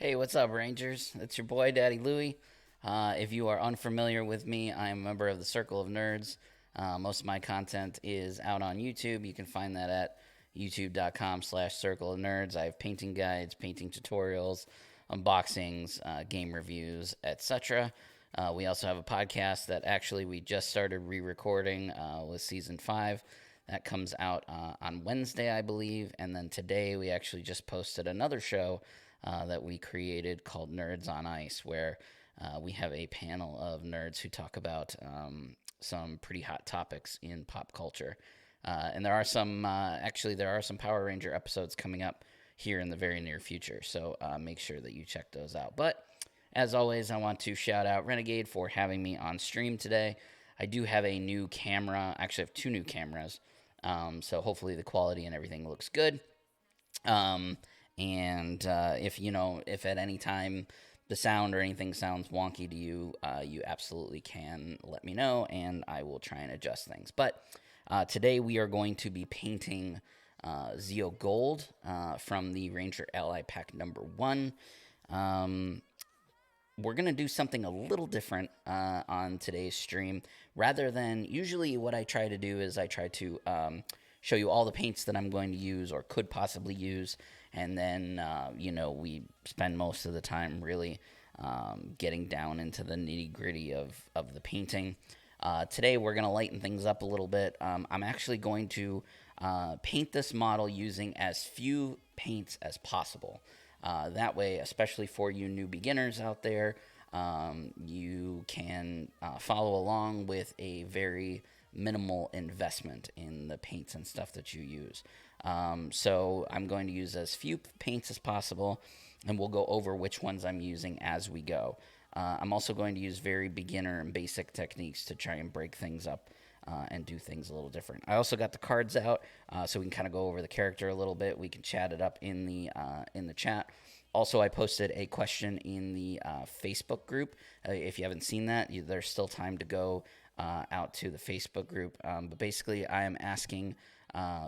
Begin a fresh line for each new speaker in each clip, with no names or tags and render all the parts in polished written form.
Hey, what's up, Rangers? It's your boy, Daddy Louie. If you are unfamiliar with me, I am a member of the Circle of Nerds. Most of my content is out on YouTube. You can find that at youtube.com/circle of nerds. I have painting guides, painting tutorials, unboxings, game reviews, etc. We also have a podcast that actually we just started re-recording with season 5. That comes out on Wednesday, I believe. And then today we actually just posted another show that we created called Nerds on Ice, where we have a panel of nerds who talk about some pretty hot topics in pop culture. And there are some Power Ranger episodes coming up here in the very near future. So make sure that you check those out. But as always, I want to shout out Renegade for having me on stream today. I do have a new camera. Actually, I have two new cameras. So hopefully the quality and everything looks good. If at any time the sound or anything sounds wonky to you, you absolutely can let me know, and I will try and adjust things. But today we are going to be painting Zeo Gold from the Ranger Ally Pack number 1. We're going to do something a little different on today's stream. Rather than, usually what I try to do is I try to show you all the paints that I'm going to use or could possibly use, and then, we spend most of the time really getting down into the nitty-gritty of the painting. Today we're going to lighten things up a little bit. I'm actually going to paint this model using as few paints as possible. That way, especially for you new beginners out there, you can follow along with a very minimal investment in the paints and stuff that you use. So I'm going to use as few paints as possible, and we'll go over which ones I'm using as we go. I'm also going to use very beginner and basic techniques to try and break things up and do things a little different. I also got the cards out, so we can kind of go over the character a little bit. We can chat it up in the chat. Also, I posted a question in the Facebook group. If you haven't seen that, there's still time to go out to the Facebook group. But basically, I am asking,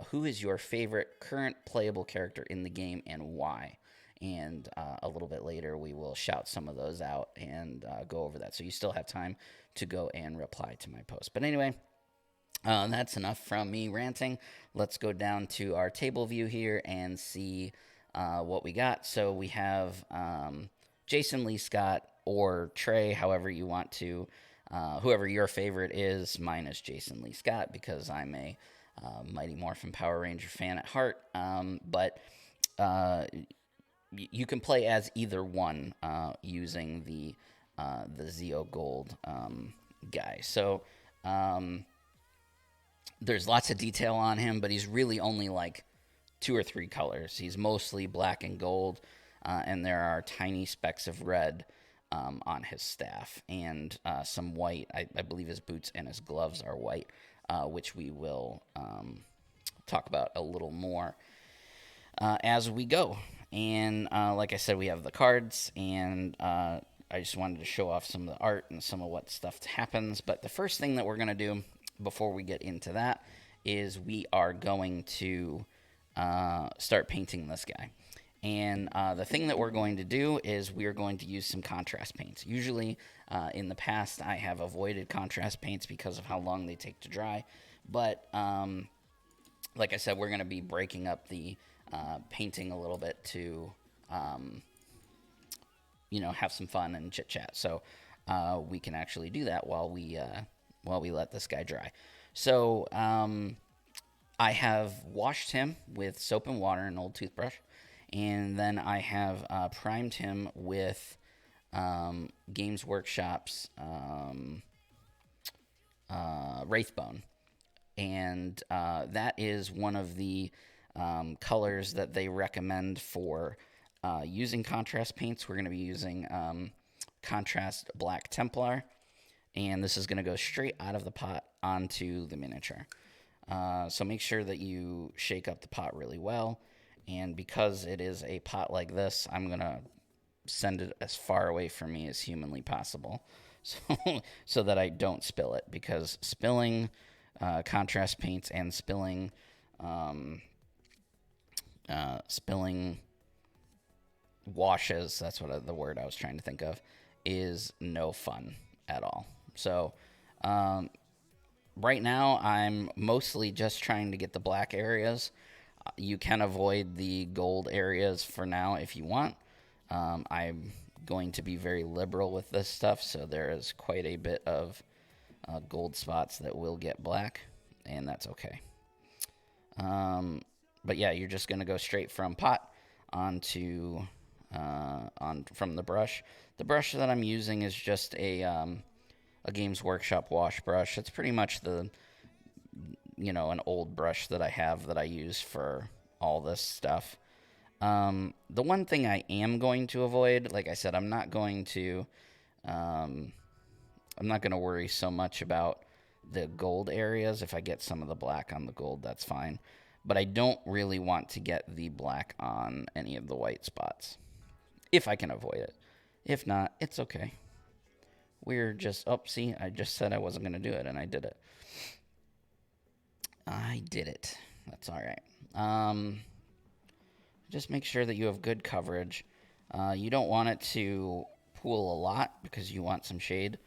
who is your favorite current playable character in the game and why? And a little bit later, we will shout some of those out and go over that. So you still have time to go and reply to my post. But anyway, that's enough from me ranting. Let's go down to our table view here and see what we got. So we have Jason Lee Scott or Trey, however you want to, whoever your favorite is. Mine is Jason Lee Scott because I'm a Mighty Morphin Power Ranger fan at heart. But you can play as either one using the Zeo Gold guy. So there's lots of detail on him, but he's really only like 2 or 3 colors. He's mostly black and gold, and there are tiny specks of red on his staff and some white. I believe his boots and his gloves are white, which we will talk about a little more as we go. And like I said, we have the cards, and I just wanted to show off some of the art and some of what stuff happens. But the first thing that we're going to do before we get into that is we are going to start painting this guy. And the thing that we're going to do is we are going to use some contrast paints. Usually in the past I have avoided contrast paints because of how long they take to dry. But like I said, we're going to be breaking up the painting a little bit to have some fun and chit chat. So we can actually do that while we let this guy dry. So I have washed him with soap and water and an old toothbrush, and then I have primed him with Games Workshop's Wraithbone, and that is one of the colors that they recommend for using contrast paints. We're going to be using Contrast Black Templar, and this is going to go straight out of the pot onto the miniature. So make sure that you shake up the pot really well, and because it is a pot like this, I'm going to send it as far away from me as humanly possible so that I don't spill it, because spilling contrast paints and spilling washes, that's what the word I was trying to think of, is no fun at all. So right now I'm mostly just trying to get the black areas. You can avoid the gold areas for now if you want. I'm going to be very liberal with this stuff, so there is quite a bit of gold spots that will get black, and that's okay. But yeah, you're just going to go straight from pot onto from the brush. The brush that I'm using is just a Games Workshop wash brush. It's pretty much an old brush that I have that I use for all this stuff. The one thing I am going to avoid, like I said, I'm not going to worry so much about the gold areas. If I get some of the black on the gold, that's fine. But I don't really want to get the black on any of the white spots, if I can avoid it. If not, it's okay. We're just, see, I just said I wasn't going to do it, and I did it. That's all right. Just make sure that you have good coverage. You don't want it to pool a lot because you want some shade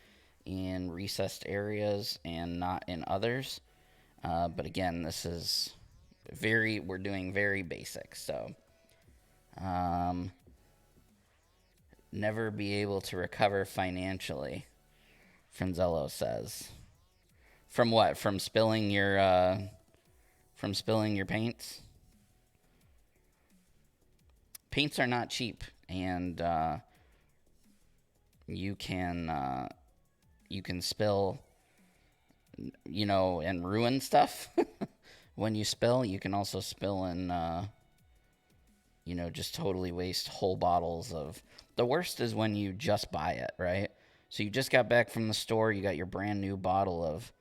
in recessed areas and not in others. But again, this is we're doing very basic. So, never be able to recover financially, Frenzello says. From what? From spilling your paints? Paints are not cheap, and you can spill, and ruin stuff. When you spill, you can also spill and just totally waste whole bottles of. The worst is when you just buy it, right? So you just got back from the store, you got your brand new bottle of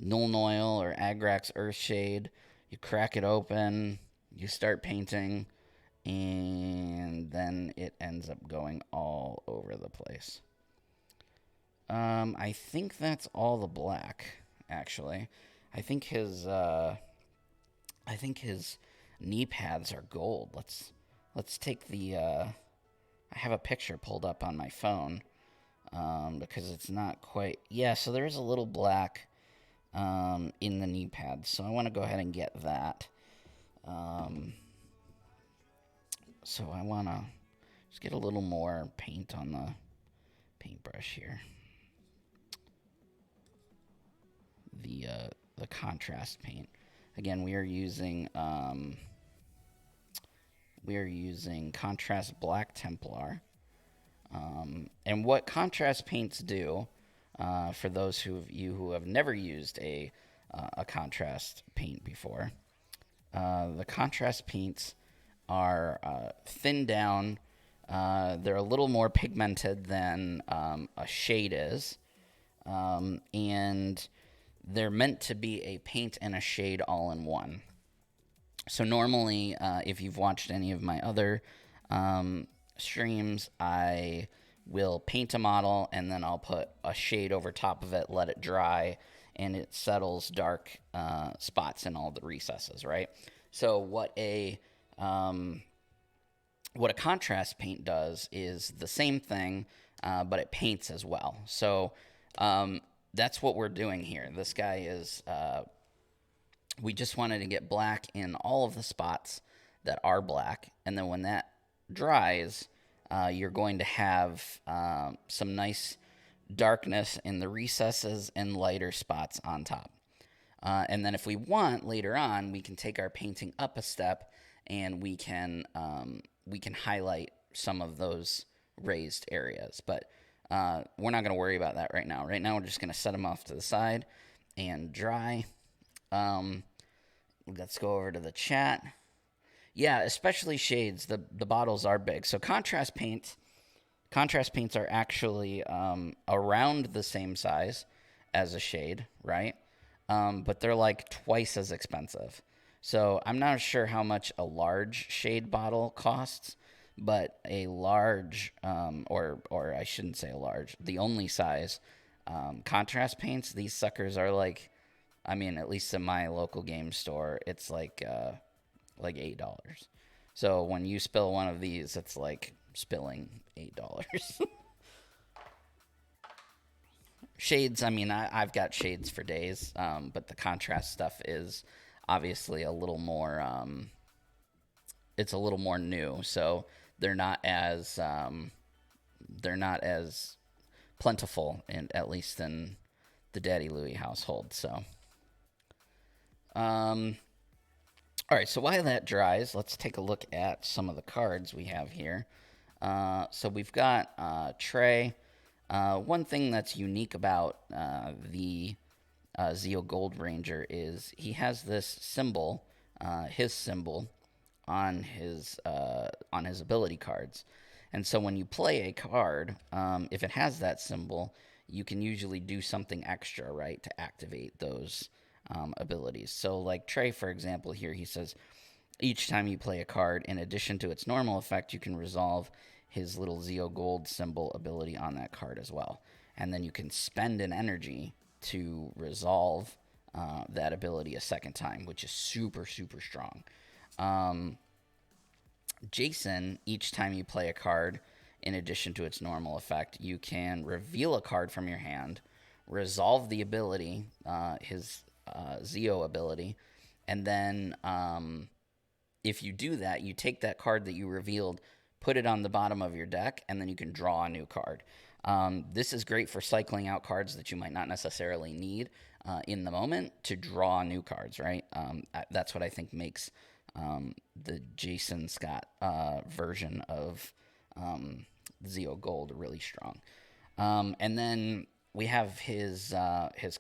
Nuln Oil or Agrax Earthshade. You crack it open, you start painting, and then it ends up going all over the place. I think that's all the black, actually. I think his knee pads are gold. Let's take the I have a picture pulled up on my phone because it's not quite. Yeah, so there's a little black in the knee pads. So I want to go ahead and get that. So I want to just get a little more paint on the paintbrush here. The contrast paint. Again, we are using contrast black Templar. And what contrast paints do, for those who have never used a contrast paint before, the contrast paints are thinned down. They're a little more pigmented than a shade is, and they're meant to be a paint and a shade all in one. So normally, if you've watched any of my other streams, I will paint a model and then I'll put a shade over top of it, let it dry, and it settles dark spots in all the recesses, right? So what a contrast paint does is the same thing, but it paints as well. So that's what we're doing here. This guy is, we just wanted to get black in all of the spots that are black. And then when that dries, you're going to have some nice darkness in the recesses and lighter spots on top. And then if we want later on, we can take our painting up a step and we can highlight some of those raised areas. But we're not going to worry about that right now. Right now, we're just going to set them off to the side and dry. Let's go over to the chat. Yeah, especially shades. The bottles are big. So contrast paints are actually around the same size as a shade, right? But they're like twice as expensive. So I'm not sure how much a large shade bottle costs, but a large, or I shouldn't say a large, the only size contrast paints, these suckers are like, I mean, at least in my local game store, it's like $8. So when you spill one of these, it's like spilling $8. Shades, I mean, I've got shades for days, but the contrast stuff is obviously a little more, it's a little more new, so they're not as, plentiful, at least in the Daddy Louie household, so. All right, so while that dries, let's take a look at some of the cards we have here. So we've got Trey. One thing that's unique about the Zeo Gold Ranger is he has this symbol, his symbol, on his ability cards. And so when you play a card, if it has that symbol, you can usually do something extra, right, to activate those abilities. So like Trey, for example, here he says, each time you play a card, in addition to its normal effect, you can resolve his little Zeo Gold symbol ability on that card as well. And then you can spend an energy to resolve that ability a second time, which is super, super strong. Jason, each time you play a card, in addition to its normal effect, you can reveal a card from your hand, resolve the ability, his Zeo ability, and then if you do that, you take that card that you revealed, put it on the bottom of your deck, and then you can draw a new card. This is great for cycling out cards that you might not necessarily need in the moment to draw new cards, right? That's what I think makes the Jason Scott version of Zeo Gold really strong. And then we have his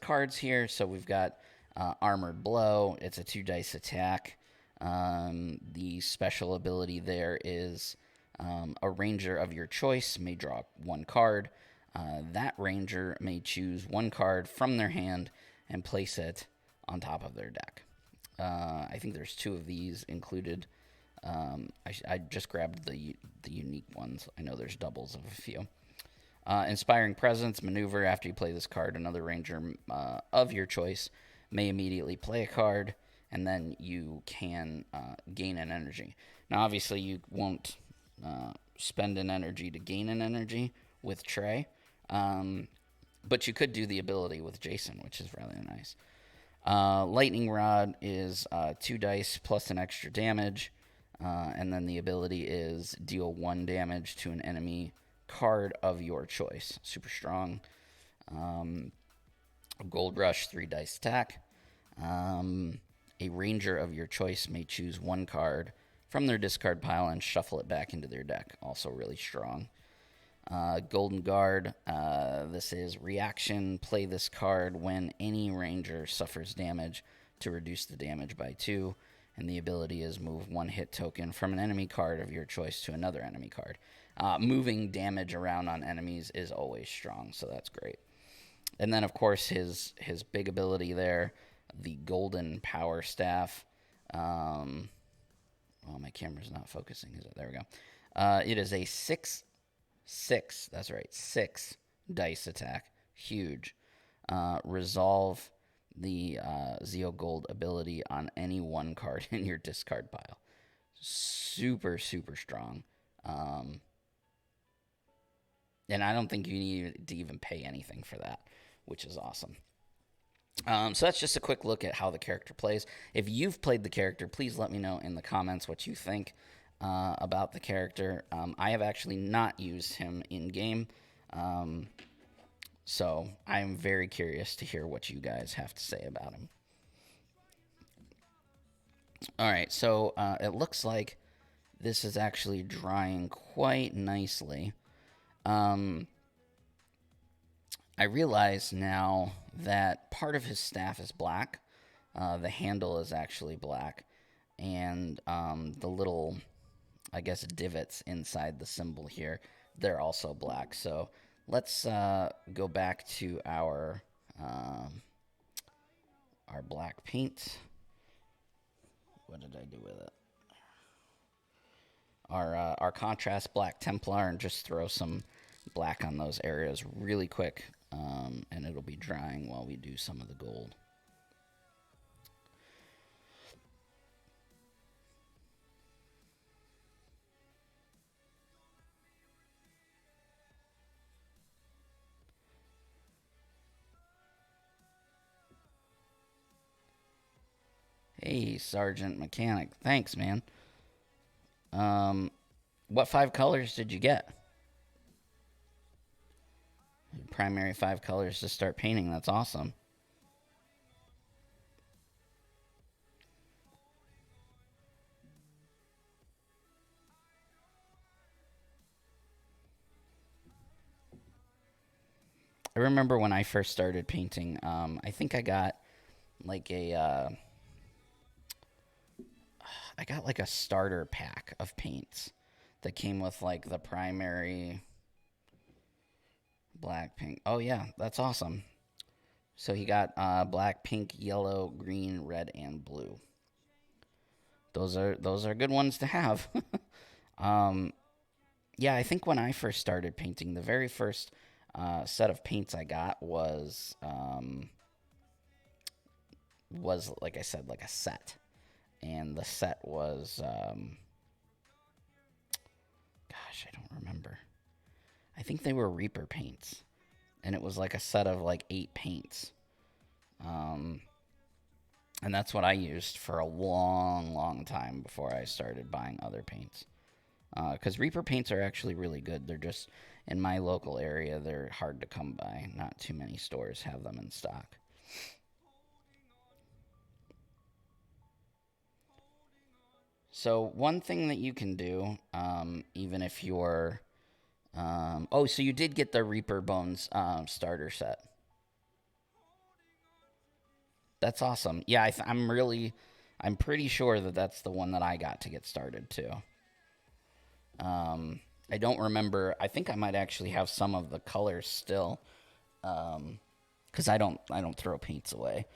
cards here. So we've got Armored Blow. It's a 2-dice attack. The special ability there is a ranger of your choice may draw one card. That ranger may choose one card from their hand and place it on top of their deck. I think there's 2 of these included. I just grabbed the unique ones. I know there's doubles of a few. Inspiring Presence. Maneuver. After you play this card, another ranger of your choice may immediately play a card, and then you can gain an energy. Now, obviously, you won't spend an energy to gain an energy with Trey, but you could do the ability with Jason, which is really nice. Lightning Rod is 2 dice plus an extra damage, and then the ability is deal 1 damage to an enemy card of your choice. Super strong. Gold Rush, 3-dice attack. A ranger of your choice may choose one card from their discard pile and shuffle it back into their deck. Also really strong. Golden Guard, this is reaction. Play this card when any ranger suffers damage to reduce the damage by 2. And the ability is move 1 hit token from an enemy card of your choice to another enemy card. Moving damage around on enemies is always strong, so that's great. And then, of course, his big ability there, the Golden Power Staff. Oh, my camera's not focusing, is it? There we go. It is a 6, that's right, 6 dice attack. Huge. Resolve the Zeo Gold ability on any one card in your discard pile. Super, super strong. And I don't think you need to even pay anything for that, which is awesome. So that's just a quick look at how the character plays. If you've played the character, please let me know in the comments what you think about the character. I have actually not used him in-game, so I'm very curious to hear what you guys have to say about him. All right, so it looks like this is actually drying quite nicely. I realize now that part of his staff is black. The handle is actually black. And the little, I guess, divots inside the symbol here, they're also black. So let's go back to our black paint. What did I do with it? Our contrast black Templar, and just throw some black on those areas really quick, and it'll be drying while we do some of the gold. Hey, Sergeant Mechanic. Thanks, man. What 5 colors did you get? Primary 5 colors to start painting. That's awesome. I remember when I first started painting, I think I got like I got like a starter pack of paints that came with like the primary black, pink. Oh yeah, that's awesome. So he got black, pink, yellow, green, red, and blue. Those are good ones to have. um, yeah, I think when I first started painting, the very first set of paints I got was like I said, like a set, and the set was gosh, I don't remember. I think they were Reaper paints, and it was like a set of like 8 paints. Um, and that's what I used for a long, long time before I started buying other paints. Because Reaper paints are actually really good. They're just in my local area. They're hard to come by. Not too many stores have them in stock. So one thing that you can do, even if you're, oh, so you did get the Reaper Bones starter set. That's awesome. Yeah, I'm pretty sure that that's the one that I got to get started too. I don't remember. I think I might actually have some of the colors still, because I don't throw paints away,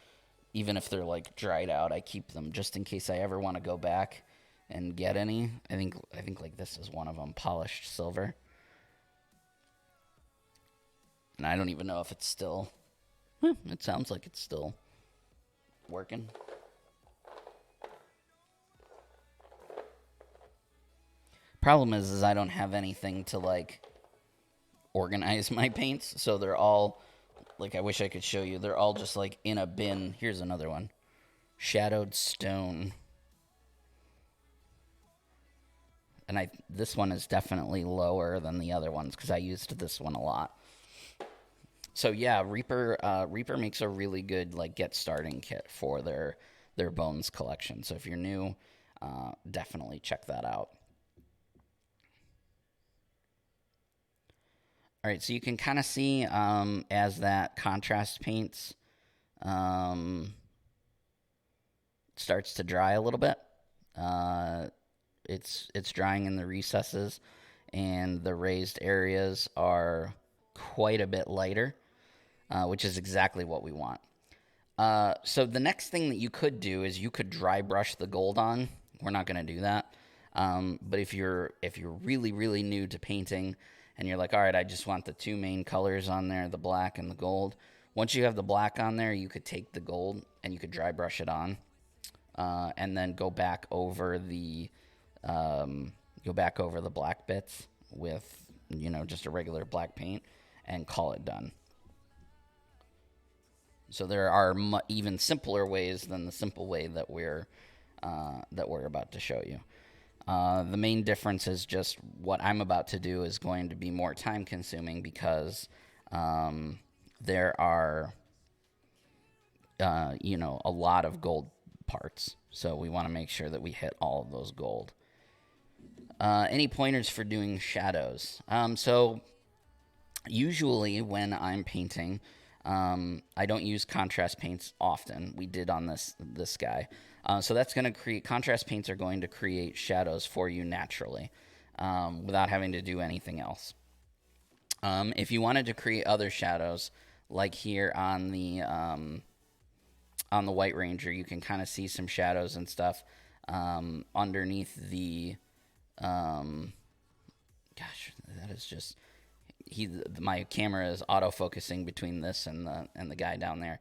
even if they're like dried out. I keep them just in case I ever want to go back and get any. I think like this is one of them, polished silver, and I don't even know if it's still. It sounds like it's still working. Problem is I don't have anything to like organize my paints, so they're all like I wish I could show you. They're all just like in a bin. Here's another one. Shadowed stone. And this one is definitely lower than the other ones because I used this one a lot. So yeah, Reaper makes a really good like get starting kit for their bones collection. So if you're new, definitely check that out. All right, so you can kind of see as that contrast paints um, starts to dry a little bit. Uh, it's drying in the recesses, and the raised areas are quite a bit lighter, which is exactly what we want. So the next thing that you could do is you could dry brush the gold on. We're not going to do that. But if you're really really new to painting, and you're like, all right, I just want the 2 main colors on there, the black and the gold. Once you have the black on there, you could take the gold and you could dry brush it on, and then go back over the black bits with just a regular black paint and call it done. So there are even simpler ways than the simple way that we're about to show you. The main difference is just what I'm about to do is going to be more time consuming because there are a lot of gold parts. So we want to make sure that we hit all of those gold. Any pointers for doing shadows? So usually when I'm painting, I don't use contrast paints often. We did on this guy. So that's going to create, contrast paints are going to create shadows for you naturally, without having to do anything else. If you wanted to create other shadows, like here on the White Ranger, you can kind of see some shadows and stuff underneath the. Gosh, that is just my camera is autofocusing between this and the guy down there.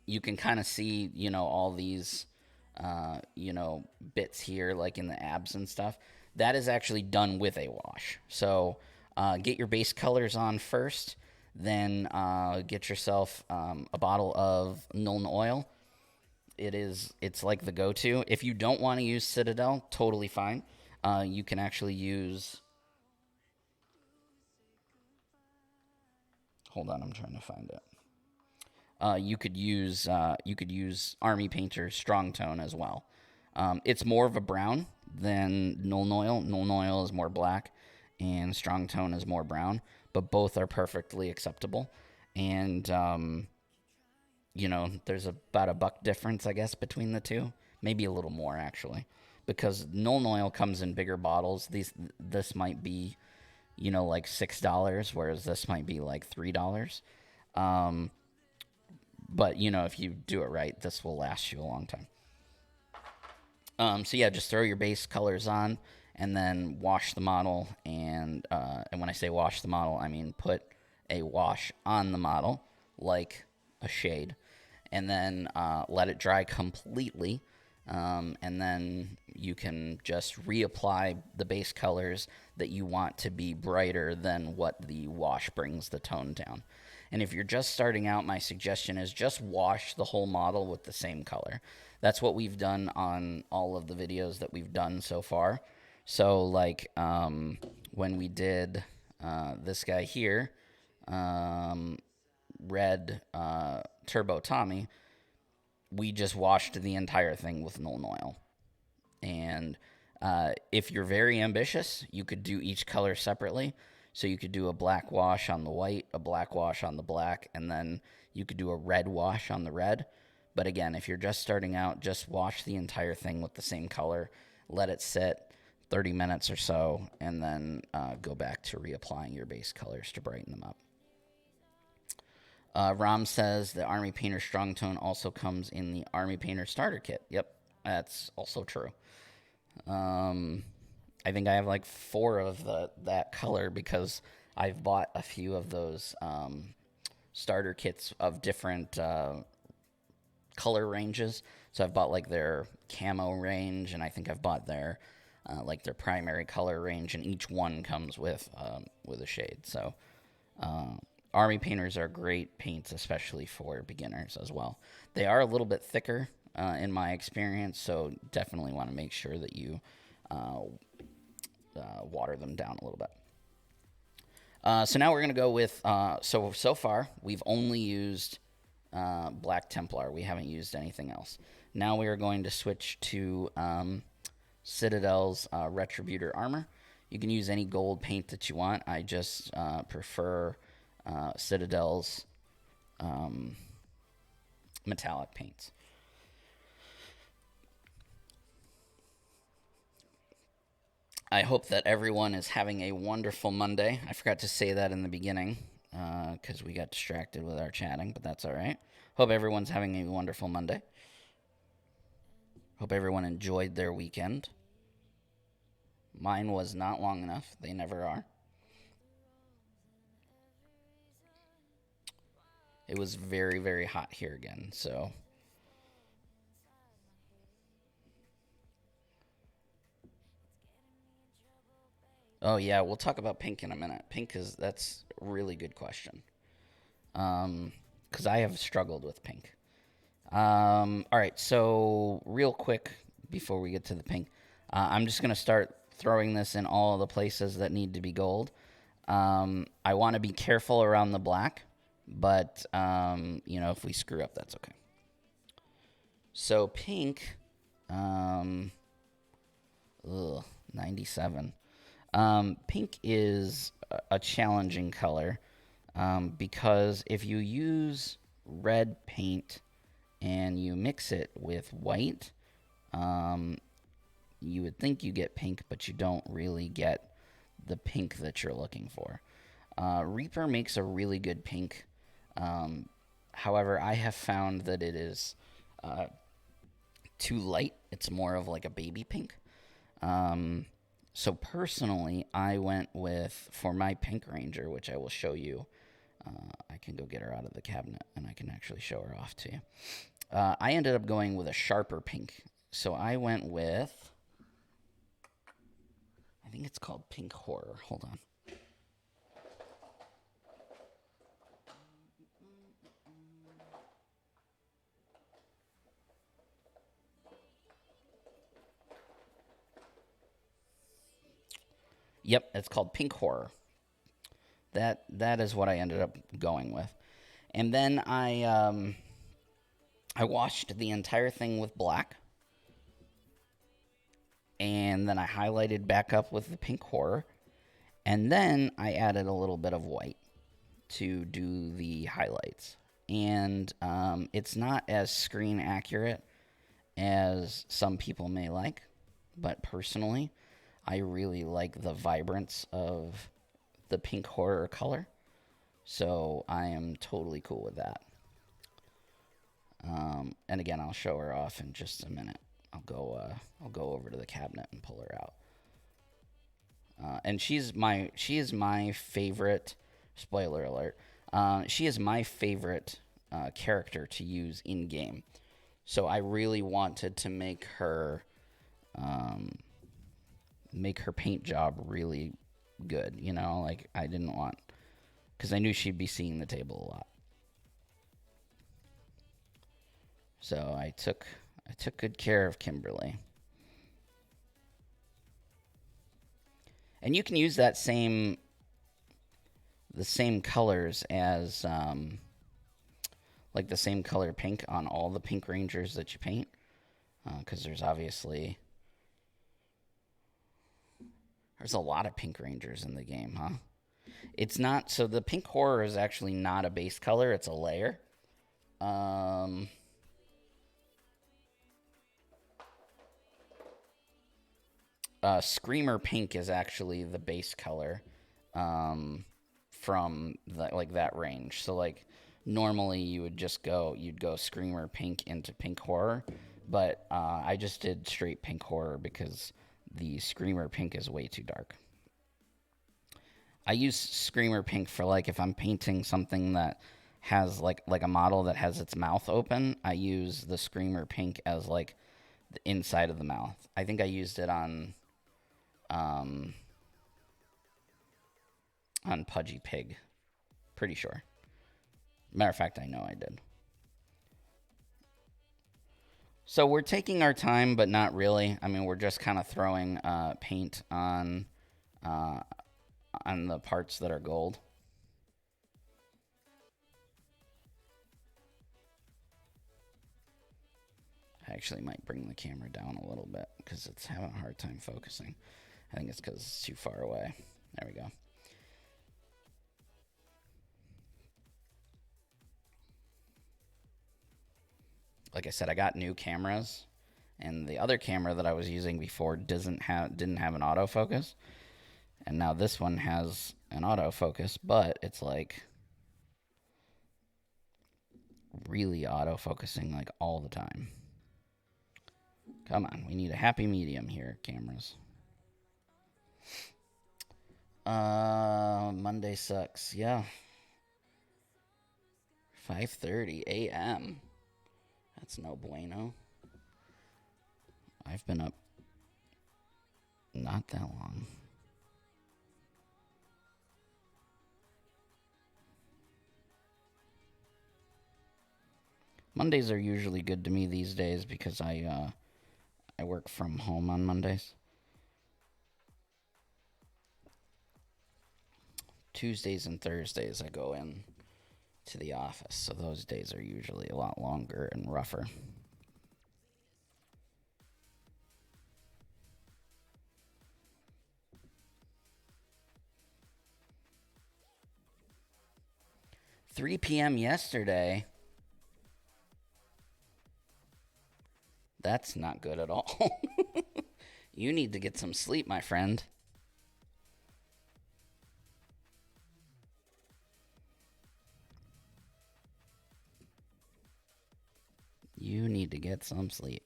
You can kind of see, all these, bits here, like in the abs and stuff. That is actually done with a wash. So get your base colors on first, then get yourself a bottle of Nuln oil, it's like the go-to. If you don't want to use Citadel, totally fine. You can actually use. Hold on, I'm trying to find it. You could use Army Painter Strong Tone as well. It's more of a brown than Null Oil. Null Oil is more black, and Strong Tone is more brown. But both are perfectly acceptable. And there's about $1 difference, I guess, between the two. Maybe a little more actually, because Null Oil comes in bigger bottles. This might be, like $6, whereas this might be like $3. But if you do it right, this will last you a long time. So yeah, just throw your base colors on and then wash the model. And when I say wash the model, I mean put a wash on the model, like a shade, and then let it dry completely. And then you can just reapply the base colors that you want to be brighter than what the wash brings the tone down. And if you're just starting out, my suggestion is just wash the whole model with the same color. That's what we've done on all of the videos that we've done so far. So like when we did this guy here, Red Turbo Tommy, we just washed the entire thing with Null Oil. And if you're very ambitious, you could do each color separately. So you could do a black wash on the white, a black wash on the black, and then you could do a red wash on the red. But again, if you're just starting out, just wash the entire thing with the same color, let it sit 30 minutes or so, and then go back to reapplying your base colors to brighten them up. Rom says the Army Painter Strong Tone also comes in the Army Painter Starter Kit. Yep, that's also true. I think I have like 4 of that color because I've bought a few of those starter kits of different color ranges. So I've bought like their camo range, and I think I've bought their their primary color range, and each one comes with a shade. So Army Painters are great paints, especially for beginners as well. They are a little bit thicker in my experience, so definitely want to make sure that you water them down a little bit. So now we're going to go with, so far we've only used Black Templar. We haven't used anything else. Now we are going to switch to Citadel's Retributor Armor. You can use any gold paint that you want. I just prefer Citadel's metallic paints. I hope that everyone is having a wonderful Monday. I forgot to say that in the beginning because we got distracted with our chatting, but that's all right. Hope everyone's having a wonderful Monday. Hope everyone enjoyed their weekend. Mine was not long enough. They never are. It was very, very hot here again, so... Oh, yeah, we'll talk about pink in a minute. That's a really good question. Because I have struggled with pink. All right, so real quick before we get to the pink, I'm just going to start throwing this in all the places that need to be gold. I want to be careful around the black, but, if we screw up, that's okay. So pink, 97. Pink is a challenging color because if you use red paint and you mix it with white, you would think you get pink, but you don't really get the pink that you're looking for. Reaper makes a really good pink. However, I have found that it is too light. It's more of like a baby pink. So personally, I went with, for my Pink Ranger, which I will show you, I can go get her out of the cabinet, and I can actually show her off to you. I ended up going with a sharper pink. So I went with, I think it's called Pink Horror. Hold on. Yep, it's called Pink Horror. That is what I ended up going with. And then I washed the entire thing with black, and then I highlighted back up with the Pink Horror, and then I added a little bit of white to do the highlights. And it's not as screen accurate as some people may like, but personally, I really like the vibrance of the Pink Horror color, so I am totally cool with that. And again, I'll show her off in just a minute. I'll go over to the cabinet and pull her out. And she is my favorite. Spoiler alert. She is my favorite character to use in game. So I really wanted to make her paint job really good. You know, like I didn't want, because I knew she'd be seeing the table a lot. So I took good care of Kimberly. And you can use the same colors as like the same color pink on all the Pink Rangers that you paint, because there's a lot of Pink Rangers in the game, huh? It's not, so the Pink Horror is actually not a base color, it's a layer. Screamer Pink is actually the base color from that range. So like normally you'd go Screamer Pink into Pink Horror, but I just did straight Pink Horror because the Screamer Pink is way too dark. I use Screamer Pink for like if I'm painting something that has like a model that has its mouth open, I use the Screamer Pink as like the inside of the mouth. I think I used it on Pudgy Pig. Pretty sure. Matter of fact, I know I did. So we're taking our time, but not really. I mean, we're just kind of throwing paint on the parts that are gold. I actually might bring the camera down a little bit because it's having a hard time focusing. I think it's because it's too far away. There we go. Like I said, I got new cameras, and the other camera that I was using before didn't have an autofocus, and now this one has an autofocus, but it's like really autofocusing like all the time. Come on, we need a happy medium here, cameras. Monday sucks. Yeah. 5:30 a.m. That's no bueno. I've been up not that long. Mondays are usually good to me these days because I work from home on Mondays. Tuesdays and Thursdays I go in to the office, so those days are usually a lot longer and rougher. $3 p.m. yesterday. That's not good at all. You need to get some sleep, my friend. You need to get some sleep.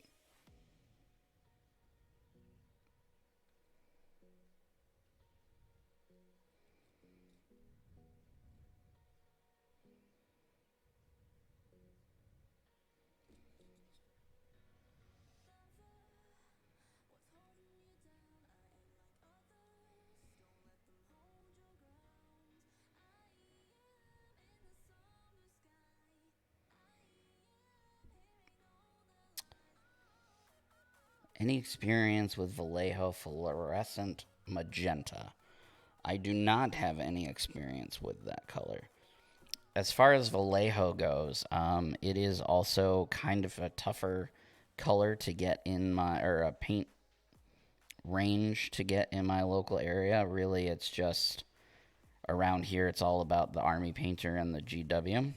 Any experience with Vallejo fluorescent magenta? I do not have any experience with that color. As far as Vallejo goes, it is also kind of a tougher color to get in my, or a paint range to get in my local area. Really, it's just around here, it's all about the Army Painter and the GW.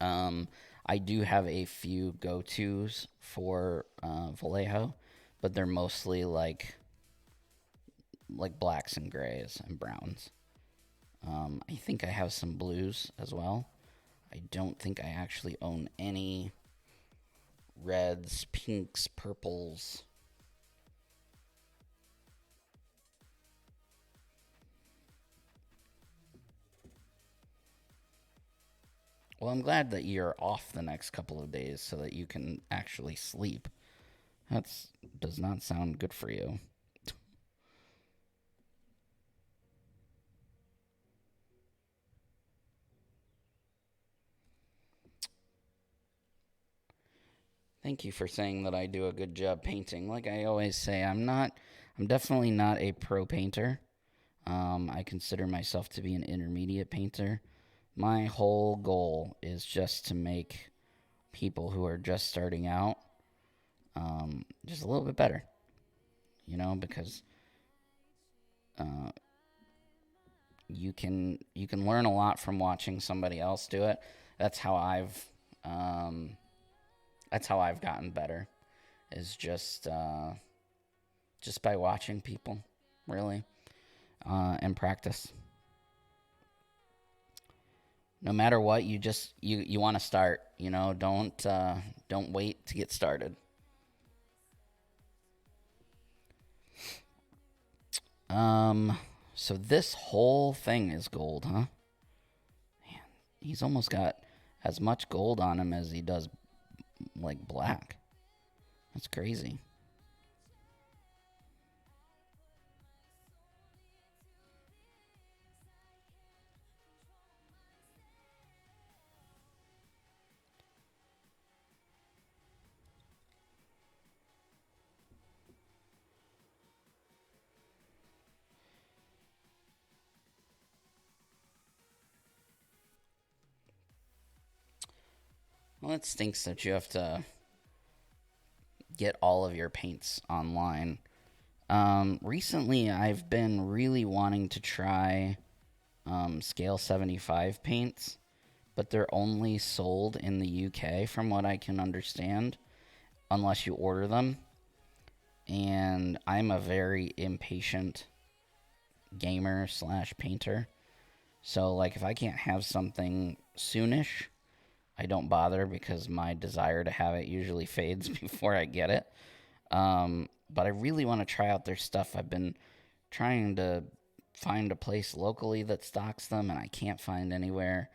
Um, I do have a few go tos for Vallejo, but they're mostly like blacks and grays and browns. I think I have some blues as well. I don't think I actually own any reds, pinks, purples. Well, I'm glad that you're off the next couple of days so that you can actually sleep. That does not sound good for you. Thank you for saying that I do a good job painting. Like I always say, I'm definitely not a pro painter. I consider myself to be an intermediate painter. My whole goal is just to make people who are just starting out just a little bit better, because uh, you can learn a lot from watching somebody else do it. That's how I've um, that's how I've gotten better. Is just by watching people, really, and practice. No matter what, you want to start. Don't wait to get started. Um, so this whole thing is gold, huh? Man, he's almost got as much gold on him as he does like black. That's crazy. Well, it stinks that you have to get all of your paints online. Recently, I've been really wanting to try scale 75 paints, but they're only sold in the UK, from what I can understand, unless you order them. And I'm a very impatient gamer slash painter. So, like, if I can't have something soonish, I don't bother because my desire to have it usually fades before I get it. But I really want to try out their stuff. I've been trying to find a place locally that stocks them, and I can't find anywhere.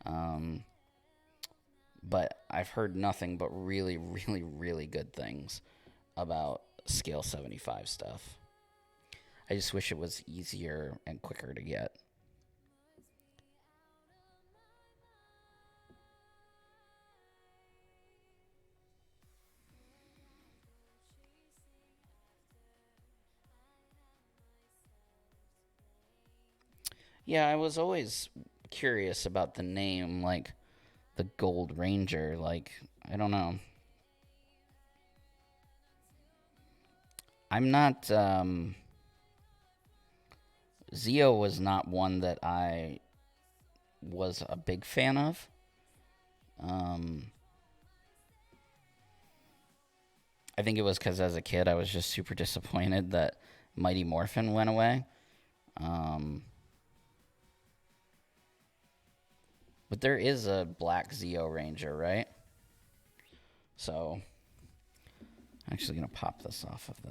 Um, but I've heard nothing but really, really, really good things about Scale 75 stuff. I just wish it was easier and quicker to get. Yeah, I was always curious about the name, like the Gold Ranger. Like, I don't know. I'm not. Zeo was not one that I was a big fan of. Um, I think it was because as a kid I was just super disappointed that Mighty Morphin went away. Um, but there is a black Zeo Ranger, right? So I'm actually gonna pop this off of the.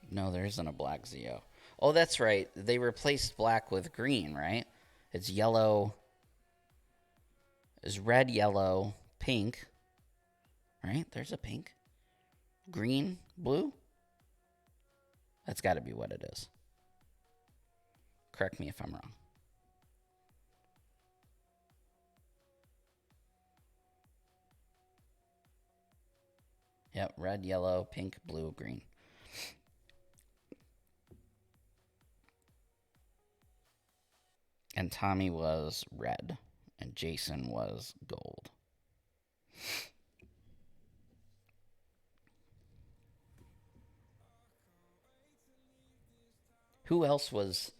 No, there isn't a black Zeo. Oh, that's right. They replaced black with green, right? It's yellow. Is red, yellow, pink, right? There's a pink. Green, blue. That's got to be what it is. Correct me if I'm wrong. Yep, red, yellow, pink, blue, green. And Tommy was red, and Jason was gold. Who else was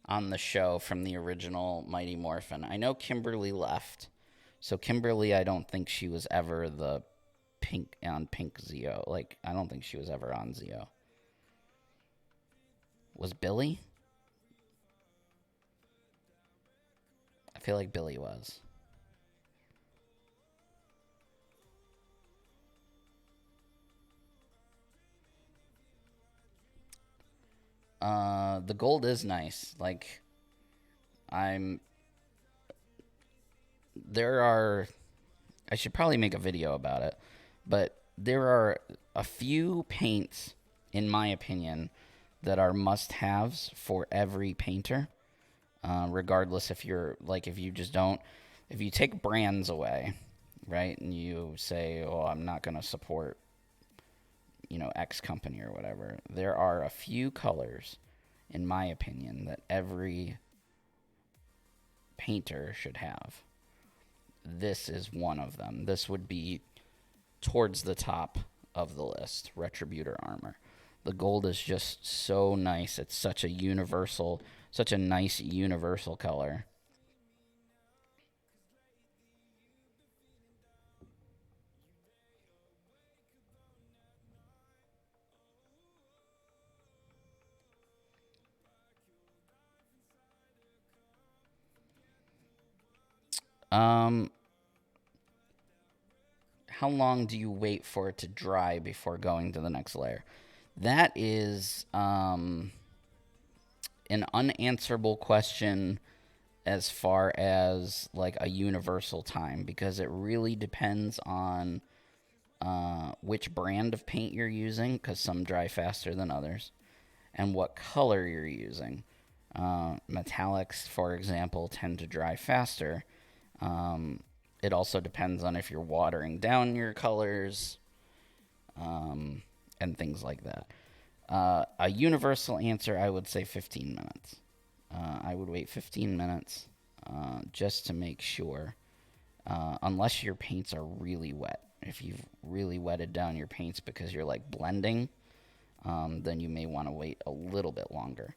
on the show from the original Mighty Morphin? I know Kimberly left. So Kimberly, I don't think she was ever the pink Zeo. Like, I don't think she was ever on Zeo. Was Billy? I feel like Billy was. The gold is nice. Like, I should probably make a video about it, but there are a few paints, in my opinion, that are must-haves for every painter, regardless if if you take brands away, right, and you say, oh, I'm not going to support, X company or whatever, there are a few colors, in my opinion, that every painter should have. This is one of them. This would be towards the top of the list, Retributor Armor. The gold is just so nice. It's such a nice universal color. How long do you wait for it to dry before going to the next layer? That is an unanswerable question as far as like a universal time, because it really depends on which brand of paint you're using, because some dry faster than others, and what color you're using. Metallics, for example, tend to dry faster. It also depends on if you're watering down your colors, and things like that. A universal answer, I would say 15 minutes. I would wait 15 minutes just to make sure, unless your paints are really wet. If you've really wetted down your paints because you're like blending, then you may want to wait a little bit longer.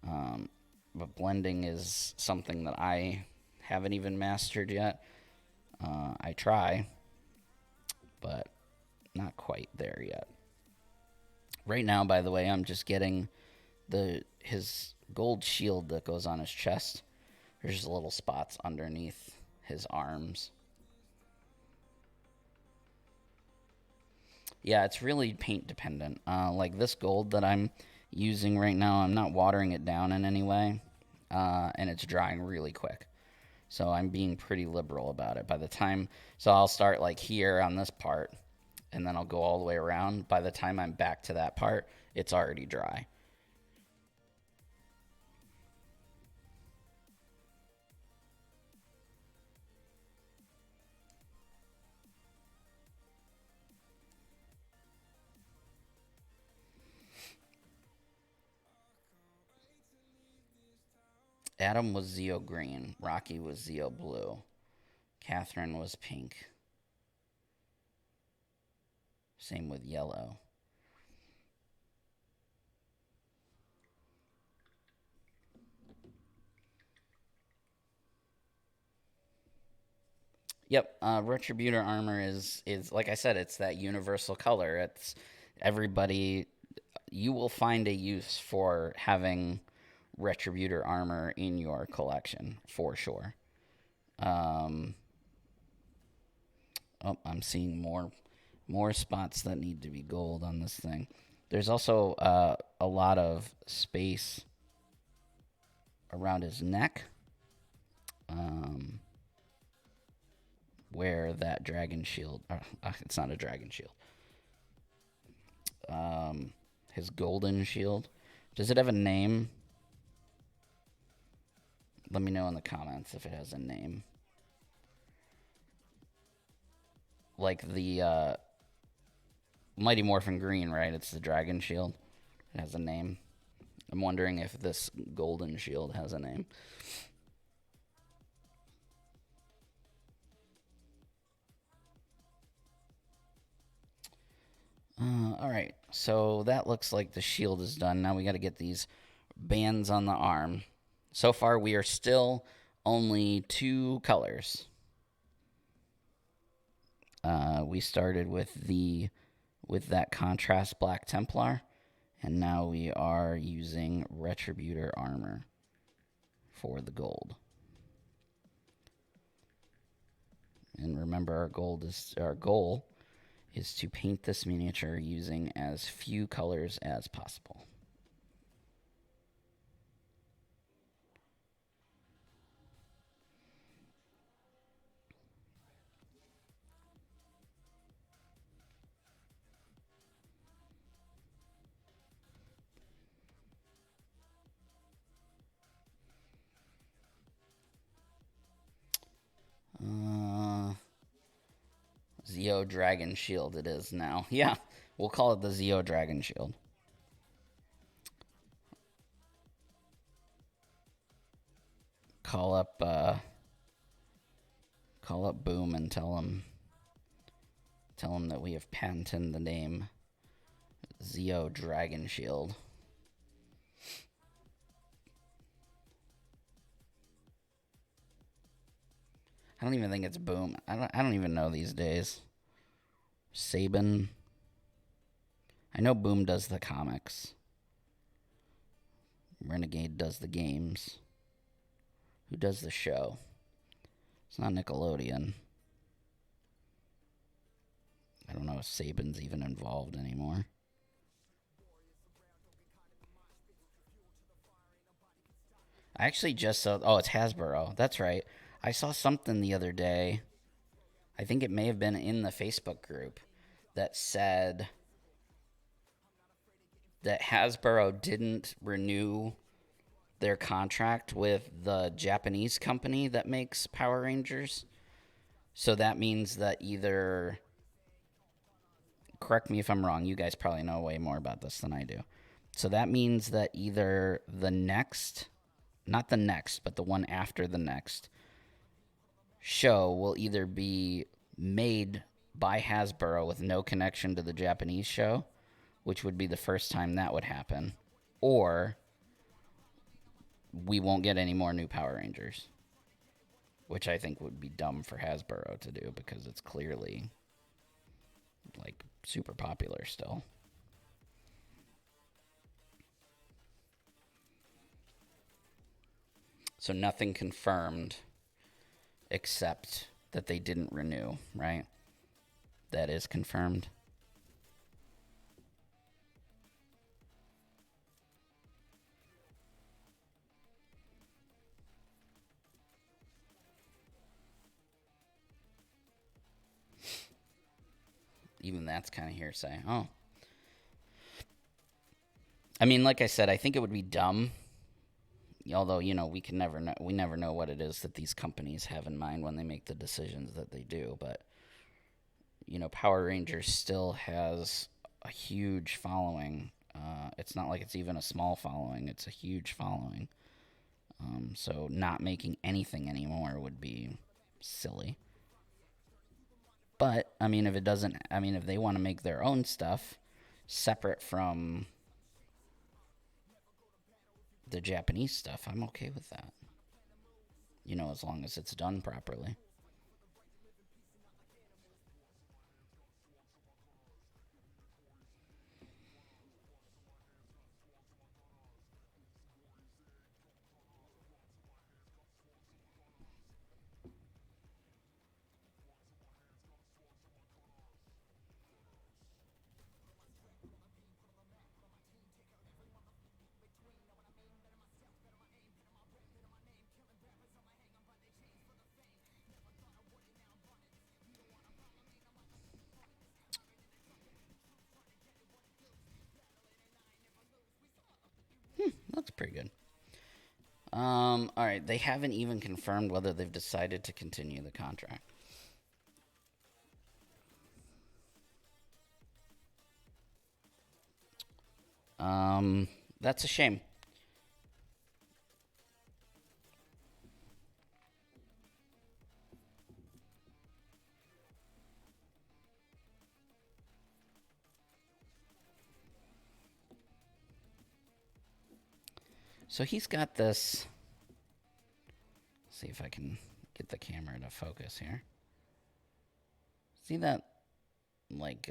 But blending is something that I haven't even mastered yet. I try, but not quite there yet. Right now, by the way, I'm just getting his gold shield that goes on his chest. There's just little spots underneath his arms. Yeah, it's really paint dependent. Like this gold that I'm using right now, I'm not watering it down in any way, and it's drying really quick. So I'm being pretty liberal about it. So I'll start like here on this part, and then I'll go all the way around. By the time I'm back to that part, it's already dry. Adam was Zeo green. Rocky was Zeo blue. Catherine was pink. Same with yellow. Yep, Retributor armor is like I said, it's that universal color. It's everybody. You will find a use for having Retributor armor in your collection for sure. Oh, I'm seeing more spots that need to be gold on this thing. There's also a lot of space around his neck. wear that dragon shield. It's not a dragon shield. His golden shield. Does it have a name? Let me know in the comments if it has a name. Like the Mighty Morphin Green, right? It's the dragon shield. It has a name. I'm wondering if this golden shield has a name. Alright, so that looks like the shield is done. Now we got to get these bands on the arm. So far, we are still only 2 colors. We started with that contrast Black Templar, and now we are using Retributor armor for the gold. And remember, our goal is to paint this miniature using as few colors as possible. Zeo Dragon Shield it is now. Yeah, we'll call it the Zeo Dragon Shield. Call up Boom and tell him that we have patented the name Zeo Dragon Shield. I don't even think it's Boom. I don't even know these days. Sabin. I know Boom does the comics. Renegade does the games. Who does the show? It's not Nickelodeon. I don't know if Sabin's even involved anymore. I actually just saw... Oh, it's Hasbro. That's right. I saw something the other day. I think it may have been in the Facebook group that said that Hasbro didn't renew their contract with the Japanese company that makes Power Rangers. So that means that either... Correct me if I'm wrong. You guys probably know way more about this than I do. So that means that either the next... Not the next, but the one after the next show will either be made by Hasbro with no connection to the Japanese show, which would be the first time that would happen, or we won't get any more new Power Rangers, which I think would be dumb for Hasbro to do because it's clearly like super popular still. So nothing confirmed except that they didn't renew, right? That is confirmed. Even that's kind of hearsay. Oh. I mean, like I said, I think it would be dumb. Although, you know, we never know what it is that these companies have in mind when they make the decisions that they do. But, you know, Power Rangers still has a huge following. It's not like it's even a small following. It's a huge following. So not making anything anymore would be silly. But, I mean, if they want to make their own stuff separate from the Japanese stuff, I'm okay with that. You know, as long as it's done properly. Looks pretty good. All right. They haven't even confirmed whether they've decided to continue the contract. That's a shame. So he's got this. Let's see if I can get the camera to focus here. See that, like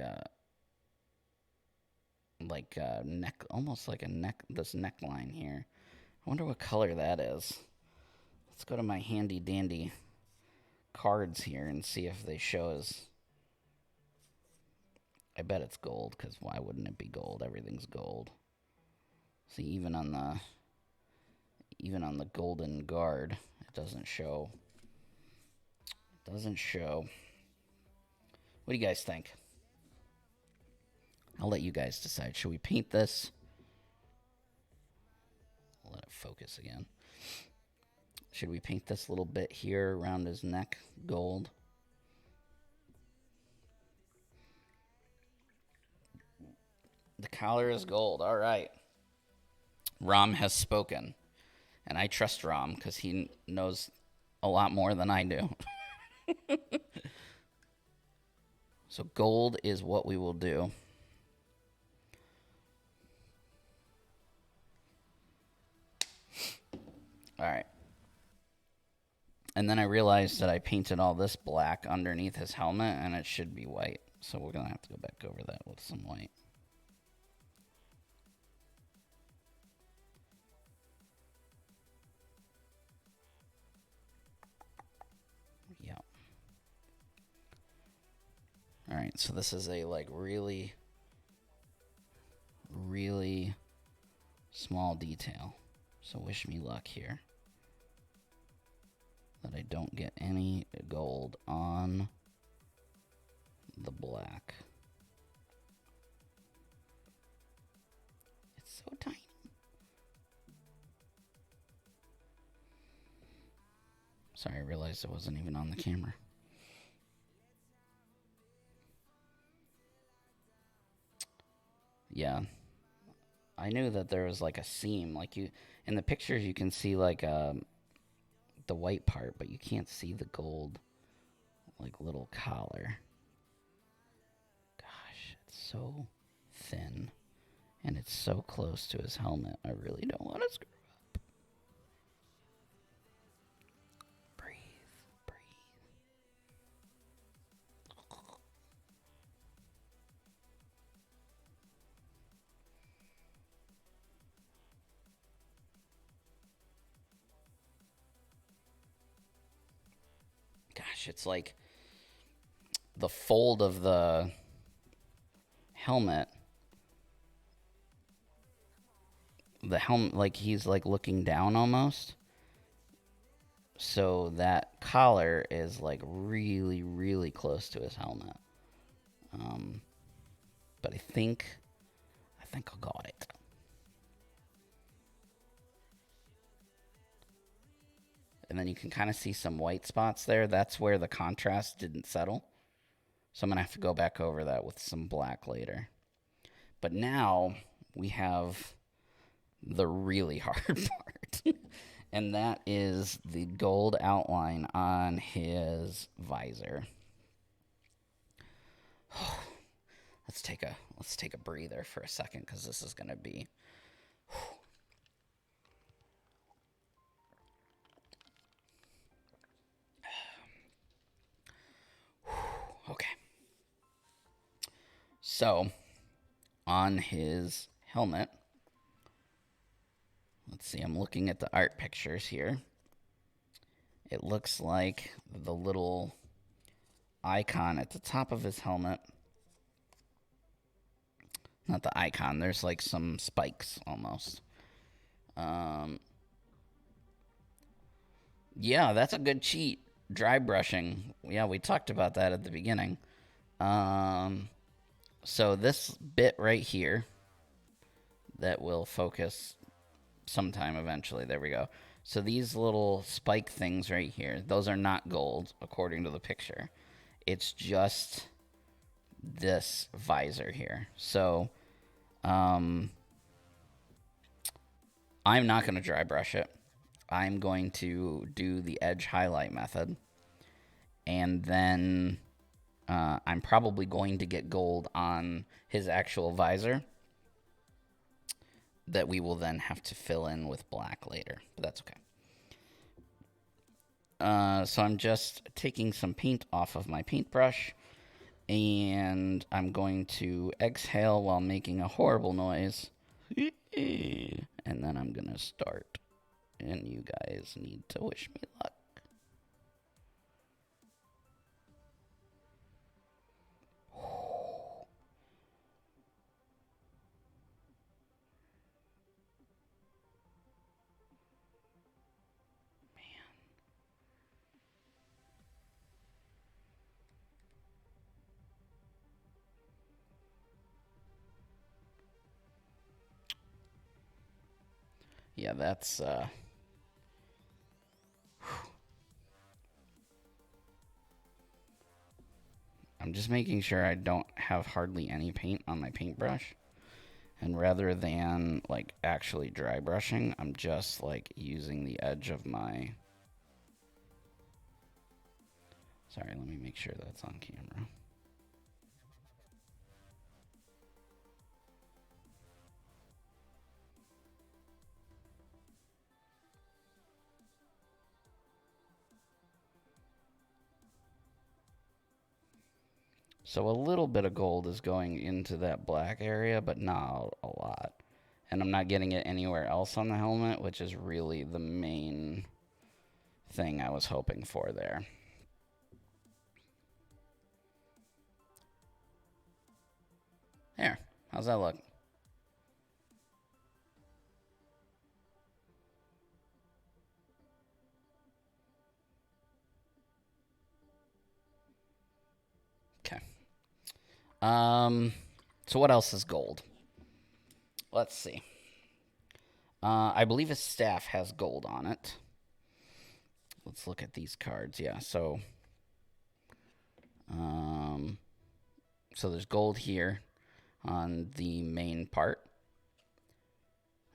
neck, almost like a neck. This neckline here. I wonder what color that is. Let's go to my handy dandy cards here and see if they show us. I bet it's gold, because why wouldn't it be gold? Everything's gold. See, even on the golden guard, it doesn't show. It doesn't show. What do you guys think? I'll let you guys decide. Should we paint this? I'll let it focus again. Should we paint this little bit here around his neck gold? The collar is gold. All right. Rom has spoken. And I trust Rom because he knows a lot more than I do. So gold is what we will do. All right. And then I realized that I painted all this black underneath his helmet, and it should be white. So we're going to have to go back over that with some white. Yeah. All right, so this is a like really, really small detail. So wish me luck here. That I don't get any gold on the black. It's so tiny. Sorry, I realized it wasn't even on the camera. Yeah. I knew that there was like a seam. Like you, in the pictures you can see like the white part, but you can't see the gold, like little collar. Gosh, it's so thin, and it's so close to his helmet. I really don't want to screw up. Breathe, breathe. Gosh, it's like the fold of the helmet. The helmet, like he's like looking down almost. So that collar is like really, really close to his helmet. But I think I got it. And then you can kind of see some white spots there. That's where the contrast didn't settle. So I'm going to have to go back over that with some black later. But now we have the really hard part. And that is the gold outline on his visor. Let's take a breather for a second, because this is going to be... Okay. So, on his helmet, let's see, I'm looking at the art pictures here. It looks like the little icon at the top of his helmet. Not the icon, there's like some spikes almost. Yeah, that's a good cheat. Dry brushing. Yeah, we talked about that at the beginning. So this bit right here that will focus sometime eventually. There we go. So these little spike things right here, those are not gold according to the picture. It's just this visor here. So I'm not going to dry brush it. I'm going to do the edge highlight method. And then I'm probably going to get gold on his actual visor that we will then have to fill in with black later. But that's okay. So I'm just taking some paint off of my paintbrush. And I'm going to exhale while making a horrible noise. And then I'm going to start. And you guys need to wish me luck. Yeah, that's I'm just making sure I don't have hardly any paint on my paintbrush. And rather than like actually dry brushing, I'm just like using the edge of my... Sorry, let me make sure that's on camera. So a little bit of gold is going into that black area, but not a lot. And I'm not getting it anywhere else on the helmet, which is really the main thing I was hoping for there. There. How's that look? Okay. So what else is gold? Let's see. I believe his staff has gold on it. Let's look at these cards. Yeah, so so there's gold here on the main part,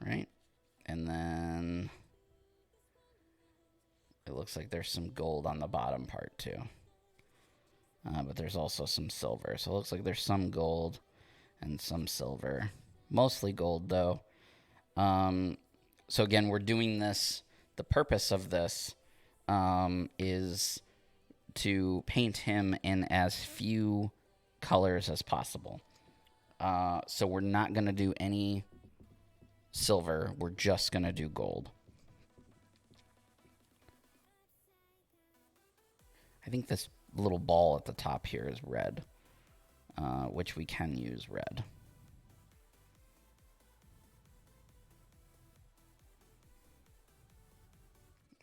right? And then it looks like there's some gold on the bottom part too. But there's also some silver. So it looks like there's some gold and some silver. Mostly gold, though. So again, we're doing this. The purpose of this is to paint him in as few colors as possible. So we're not going to do any silver. We're just going to do gold. I think this little ball at the top here is red, which we can use red.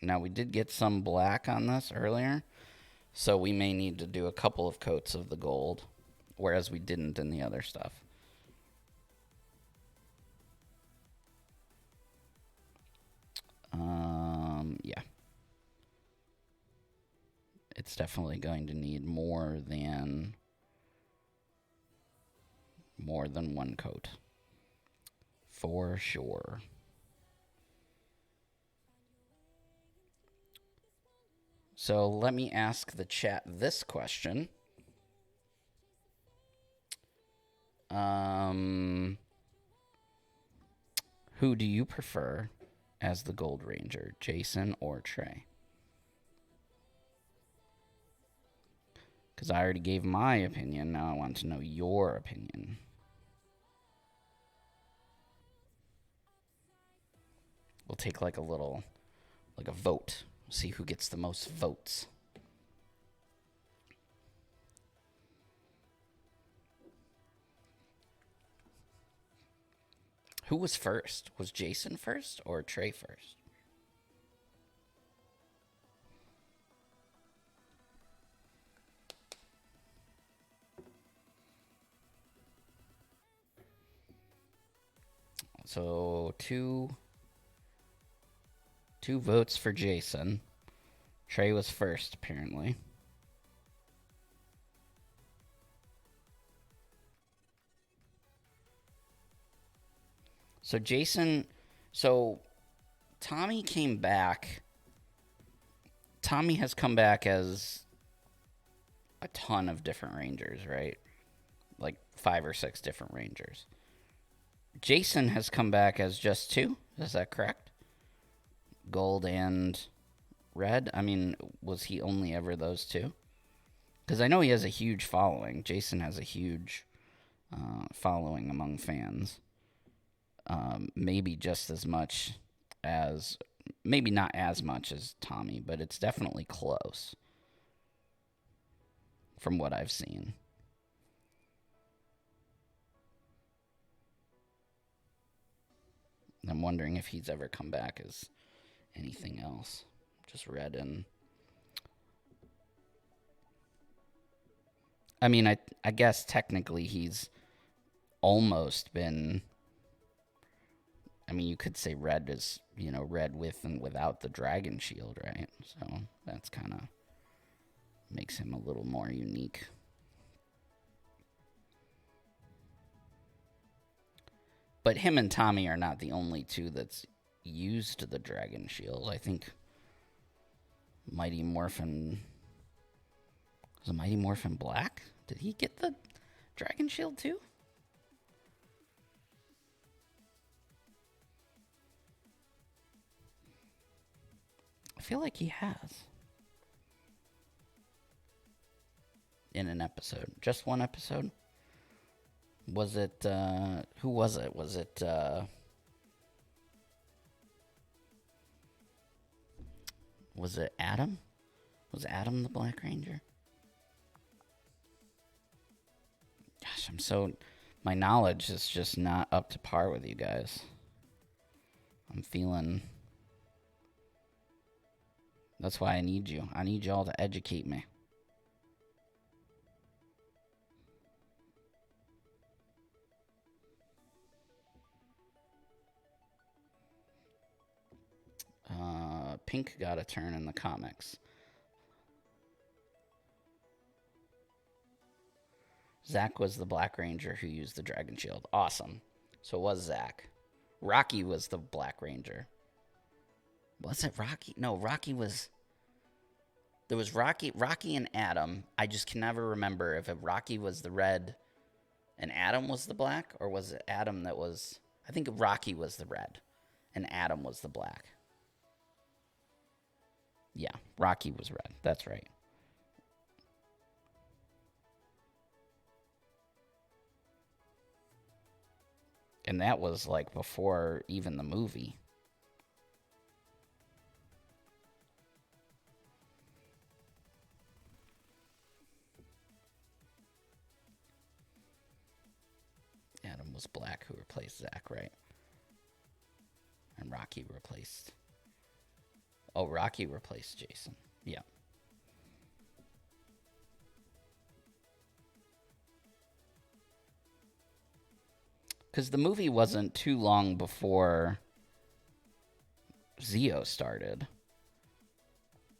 Now, we did get some black on this earlier, so we may need to do a couple of coats of the gold, whereas we didn't in the other stuff. Yeah. It's definitely going to need more than one coat. For sure. So let me ask the chat this question. Who do you prefer as the Gold Ranger, Jason or Trey? Because I already gave my opinion. Now I want to know your opinion. We'll take like a vote. See who gets the most votes. Who was first? Was Jason first or Trey first? So 2, 2 votes for Jason. Trey was first, apparently. So Jason, so Tommy came back. Tommy has come back as a ton of different Rangers, right? Like 5 or 6 different Rangers. Jason has come back as just 2. Is that correct? Gold and red? I mean, was he only ever those 2? Because I know he has a huge following. Jason has a huge following among fans. Maybe just as much as, maybe not as much as Tommy, but it's definitely close from what I've seen. I'm wondering if he's ever come back as anything else. Just red and... I mean, I guess technically he's almost been... I mean, you could say red is, you know, red with and without the dragon shield, right? So that's kind of makes him a little more unique. But him and Tommy are not the only 2 that's used the dragon shield. I think Mighty Morphin... Was it Mighty Morphin Black? Did he get the dragon shield too? I feel like he has. In an episode. Just one episode? Was it, who was it? Was it, was it Adam? Was Adam the Black Ranger? Gosh, my knowledge is just not up to par with you guys. I'm feeling, that's why I need you. I need y'all to educate me. Pink got a turn in the comics. Zach was the Black Ranger who used the Dragon Shield. Awesome. So it was Zach. Rocky was the Black Ranger. Was it Rocky? No, Rocky was... There was Rocky and Adam. I just can never remember if Rocky was the red and Adam was the black, or was it Adam that was... I think Rocky was the red and Adam was the black. Yeah, Rocky was red. That's right. And that was like before even the movie. Adam was black, who replaced Zach, right? And Rocky replaced... Oh, Rocky replaced Jason. Yeah. Because the movie wasn't too long before Zeo started.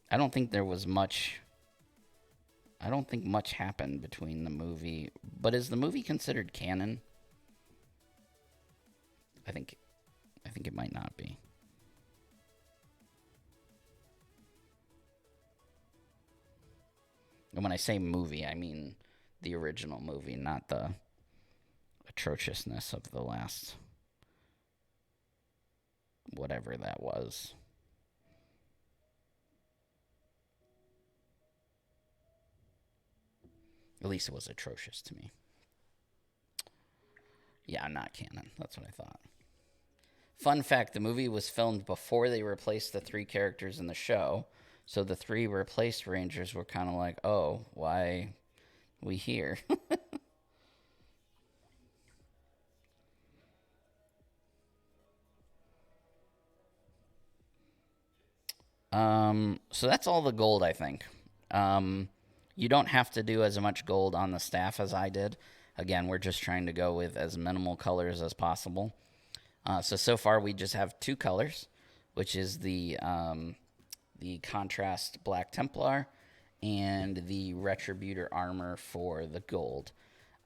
I don't think there was much... I don't think much happened between the movie. But is the movie considered canon? I think it might not be. And when I say movie, I mean the original movie, not the atrociousness of the last whatever that was. At least it was atrocious to me. Yeah, not canon. That's what I thought. Fun fact, the movie was filmed before they replaced the 3 characters in the show. So the 3 replaced Rangers were kind of like, oh, why we here? So that's all the gold, I think. You don't have to do as much gold on the staff as I did. Again, we're just trying to go with as minimal colors as possible. So far we just have 2 colors. which is the contrast Black Templar and the Retributor armor for the gold.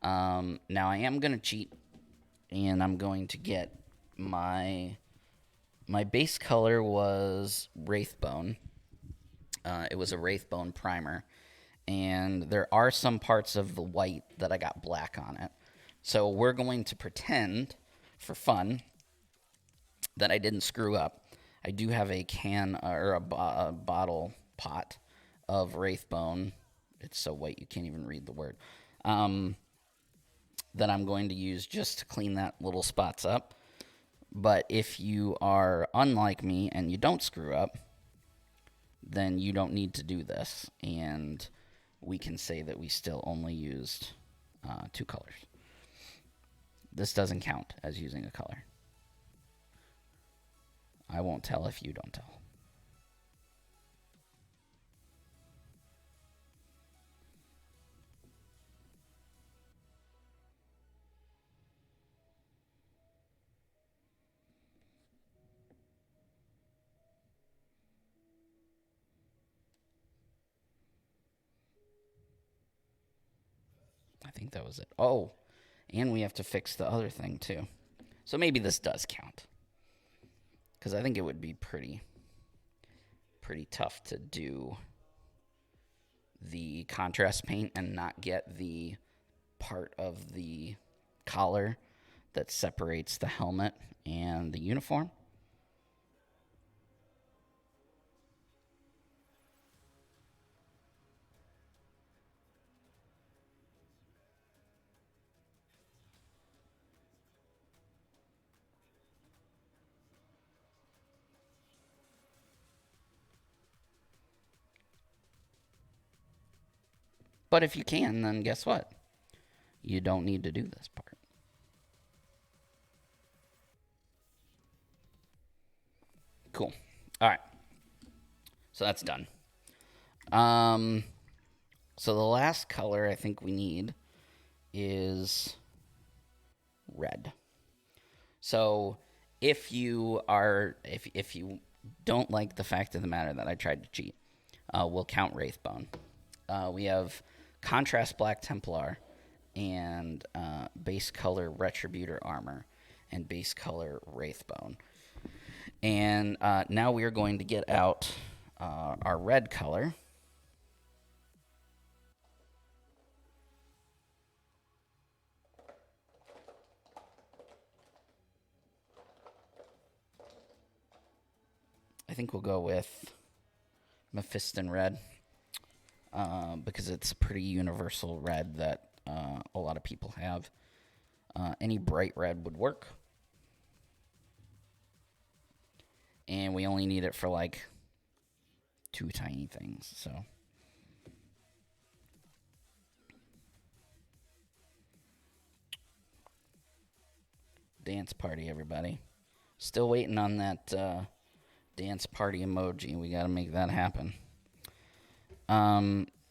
Now I am going to cheat, and I'm going to get my base color was Wraithbone. It was a Wraithbone primer, and there are some parts of the white that I got black on it. So we're going to pretend, for fun, that I didn't screw up. I do have a can or a bottle pot of Wraithbone. It's so white you can't even read the word. That I'm going to use just to clean that little spots up. But if you are unlike me and you don't screw up, then you don't need to do this. And we can say that we still only used 2 colors. This doesn't count as using a color. I won't tell if you don't tell. I think that was it. Oh, and we have to fix the other thing too. So maybe this does count. Because I think it would be pretty tough to do the contrast paint and not get the part of the collar that separates the helmet and the uniform. But if you can, then guess what? You don't need to do this part. Cool. All right. So that's done. So the last color I think we need is red. So if you don't like the fact of the matter that I tried to cheat, we'll count Wraithbone. We have contrast Black Templar and base color Retributor armor and base color Wraithbone. And now we are going to get out our red color. I think we'll go with Mephiston red because it's a pretty universal red that a lot of people have. Any bright red would work. And we only need it for like 2 tiny things, so. Dance party, everybody. Still waiting on that dance party emoji. We got to make that happen.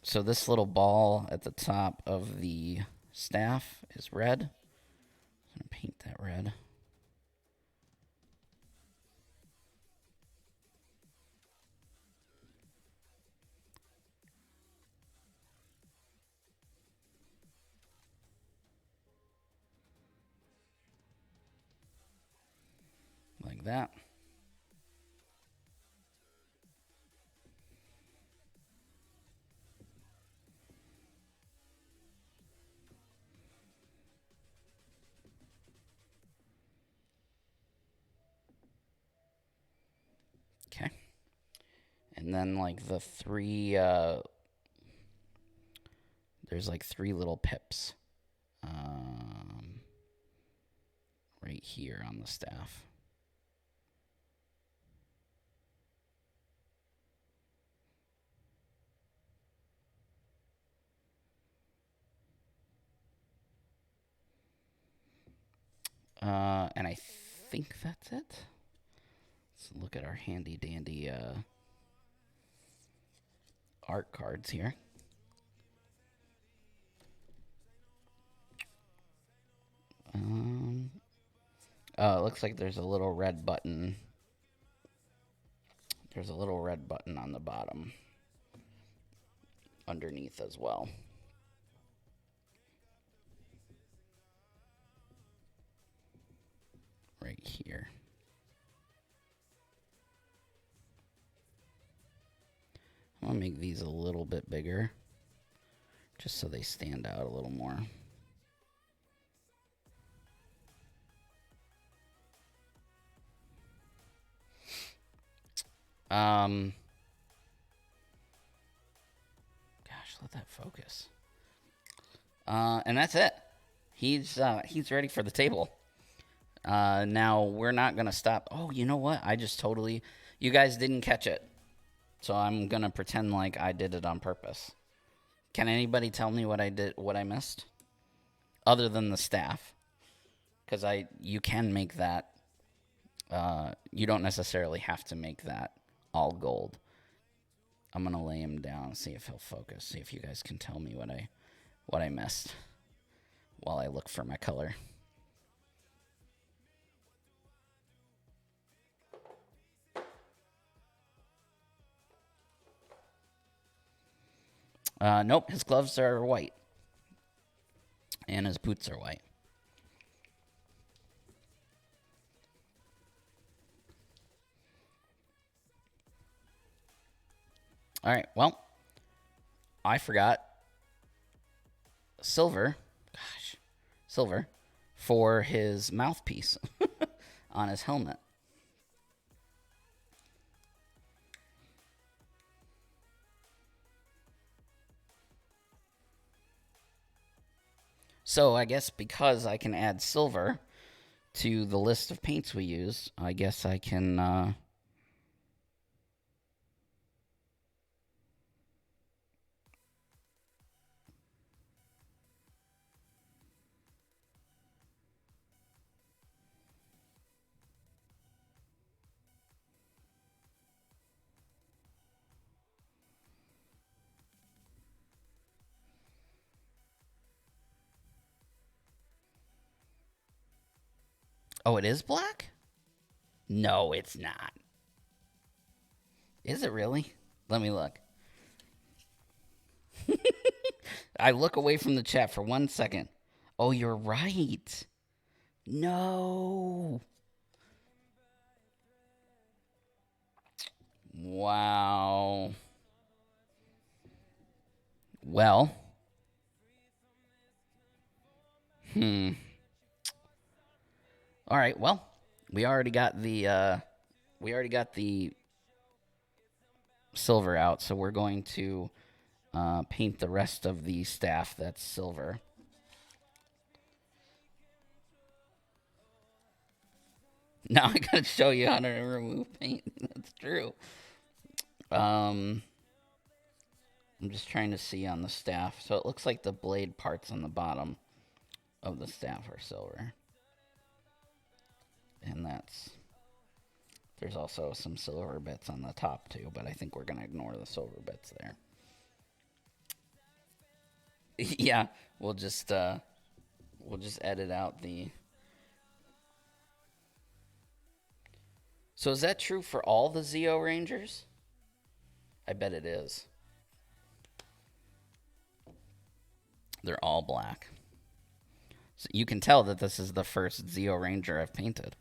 So this little ball at the top of the staff is red. I'm going to paint that red. Like that. Okay. And then like the 3, there's like 3 little pips right here on the staff. And I think that's it. Let's look at our handy dandy art cards here. Oh, it looks like there's a little red button There's a little red button on the bottom underneath as well. Right here. I'm going to make these a little bit bigger, just so they stand out a little more. Gosh, let that focus. And that's it. He's ready for the table. Now we're not gonna stop. Oh, you know what? I just totally. You guys didn't catch it, so I'm gonna pretend like I did it on purpose. Can anybody tell me what I did? What I missed? Other than the staff, because you can make that. You don't necessarily have to make that all gold. I'm gonna lay him down, see if he'll focus, see if you guys can tell me what I missed while I look for my color. Nope, his gloves are white. And his boots are white. All right, well, I forgot silver for his mouthpiece on his helmet. So I guess because I can add silver to the list of paints we use, I guess I can... Oh, it is black? No, it's not. Is it really? Let me look. I look away from the chat for 1 second. Oh, you're right. No. Wow. Well. All right. Well, we already got the silver out, so we're going to paint the rest of the staff that's silver. Now I gotta show you how to remove paint. That's true. I'm just trying to see on the staff. So it looks like the blade parts on the bottom of the staff are silver. And there's also some silver bits on the top too, but I think we're gonna ignore the silver bits there. Yeah, we'll just edit out the... So is that true for all the Zeo Rangers? I bet it is. They're all black. So you can tell that this is the first Zeo Ranger I've painted.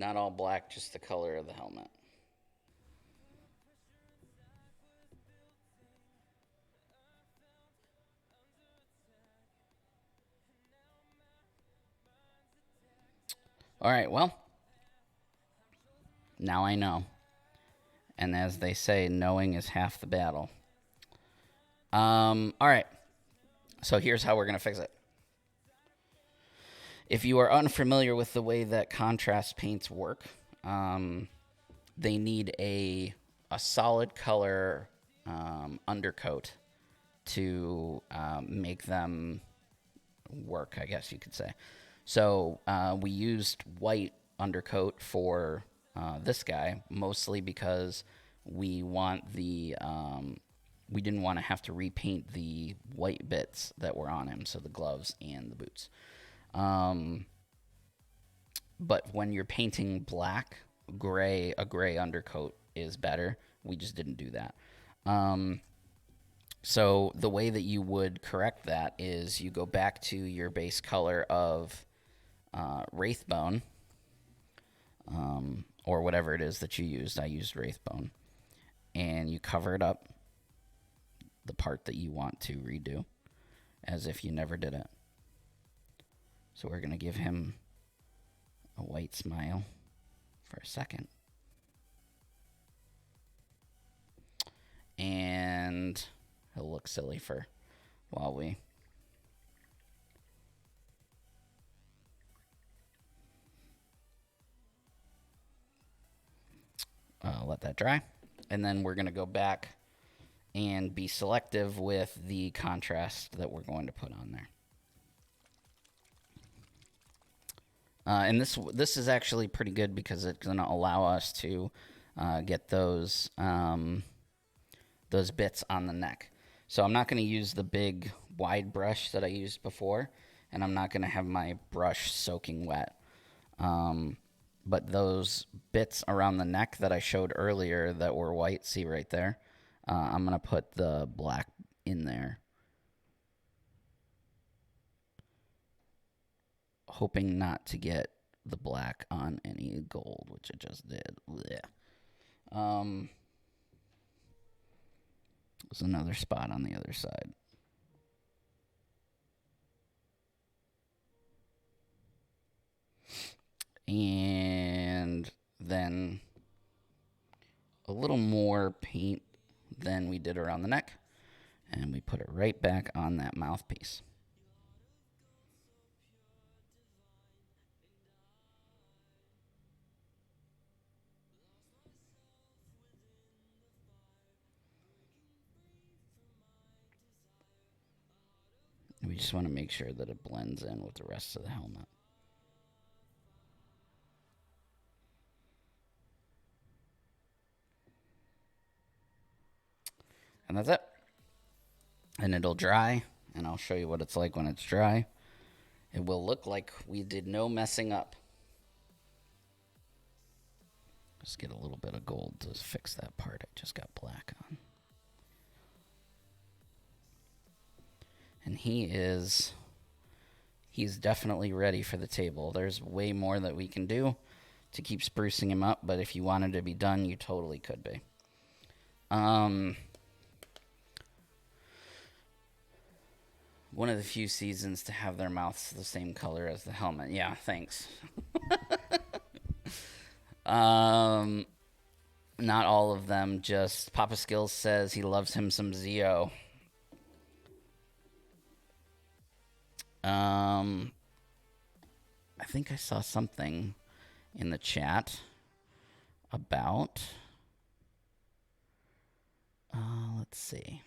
Not all black, just the color of the helmet. All right, well, now I know. And as they say, knowing is half the battle. All right. So here's how we're going to fix it. If you are unfamiliar with the way that contrast paints work, they need a solid color undercoat to make them work, I guess you could say. So we used white undercoat for this guy, mostly because we want the we didn't want to have to repaint the white bits that were on him, so the gloves and the boots. But when you're painting black, a gray undercoat is better. We just didn't do that. So the way that you would correct that is you go back to your base color of Wraithbone, or whatever it is that you used. I used Wraithbone. And you cover it up, the part that you want to redo, as if you never did it. So we're going to give him a white smile for a second. And he'll look silly for while we let that dry. And then we're going to go back and be selective with the contrast that we're going to put on there. And this is actually pretty good because it's going to allow us to get those bits on the neck. So I'm not going to use the big wide brush that I used before, and I'm not going to have my brush soaking wet. But those bits around the neck that I showed earlier that were white, see right there, I'm going to put the black in there, hoping not to get the black on any gold, which it just did. There's another spot on the other side. And then a little more paint than we did around the neck, and we put it right back on that mouthpiece. We just want to make sure that it blends in with the rest of the helmet. And that's it. And it'll dry, and I'll show you what it's like when it's dry. It will look like we did no messing up. Just get a little bit of gold to fix that part I just got black on. And he's definitely ready for the table. There's way more that we can do to keep sprucing him up, but if you wanted to be done, you totally could be. One of the few seasons to have their mouths the same color as the helmet. Yeah, thanks. Not all of them, just Papa Skills says he loves him some Zeo. I think I saw something in the chat about, let's see.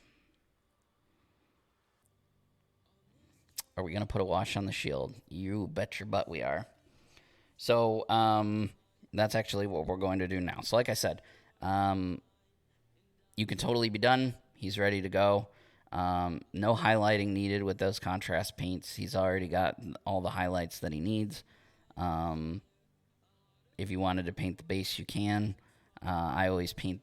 Are we going to put a wash on the shield? You bet your butt we are. So, that's actually what we're going to do now. So like I said, you can totally be done. He's ready to go. No highlighting needed with those contrast paints. He's already got all the highlights that he needs. If you wanted to paint the base, you can. I always paint,